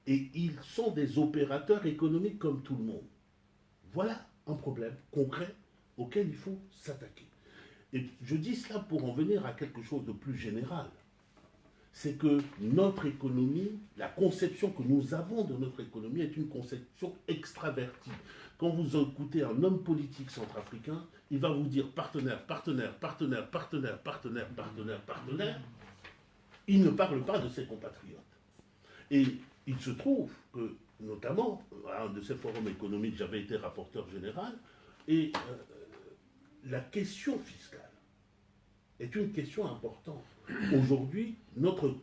et ils sont des opérateurs économiques comme tout le monde. Voilà un problème concret auquel il faut s'attaquer. Et je dis cela pour en venir à quelque chose de plus général. C'est que notre économie, la conception que nous avons de notre économie est une conception extravertie. Quand vous écoutez un homme politique centrafricain, il va vous dire partenaire, partenaire, partenaire, partenaire, partenaire, partenaire, partenaire. Il ne parle pas de ses compatriotes. Et il se trouve que, notamment, à un de ces forums économiques, j'avais été rapporteur général, et la question fiscale est une question importante. Aujourd'hui, notre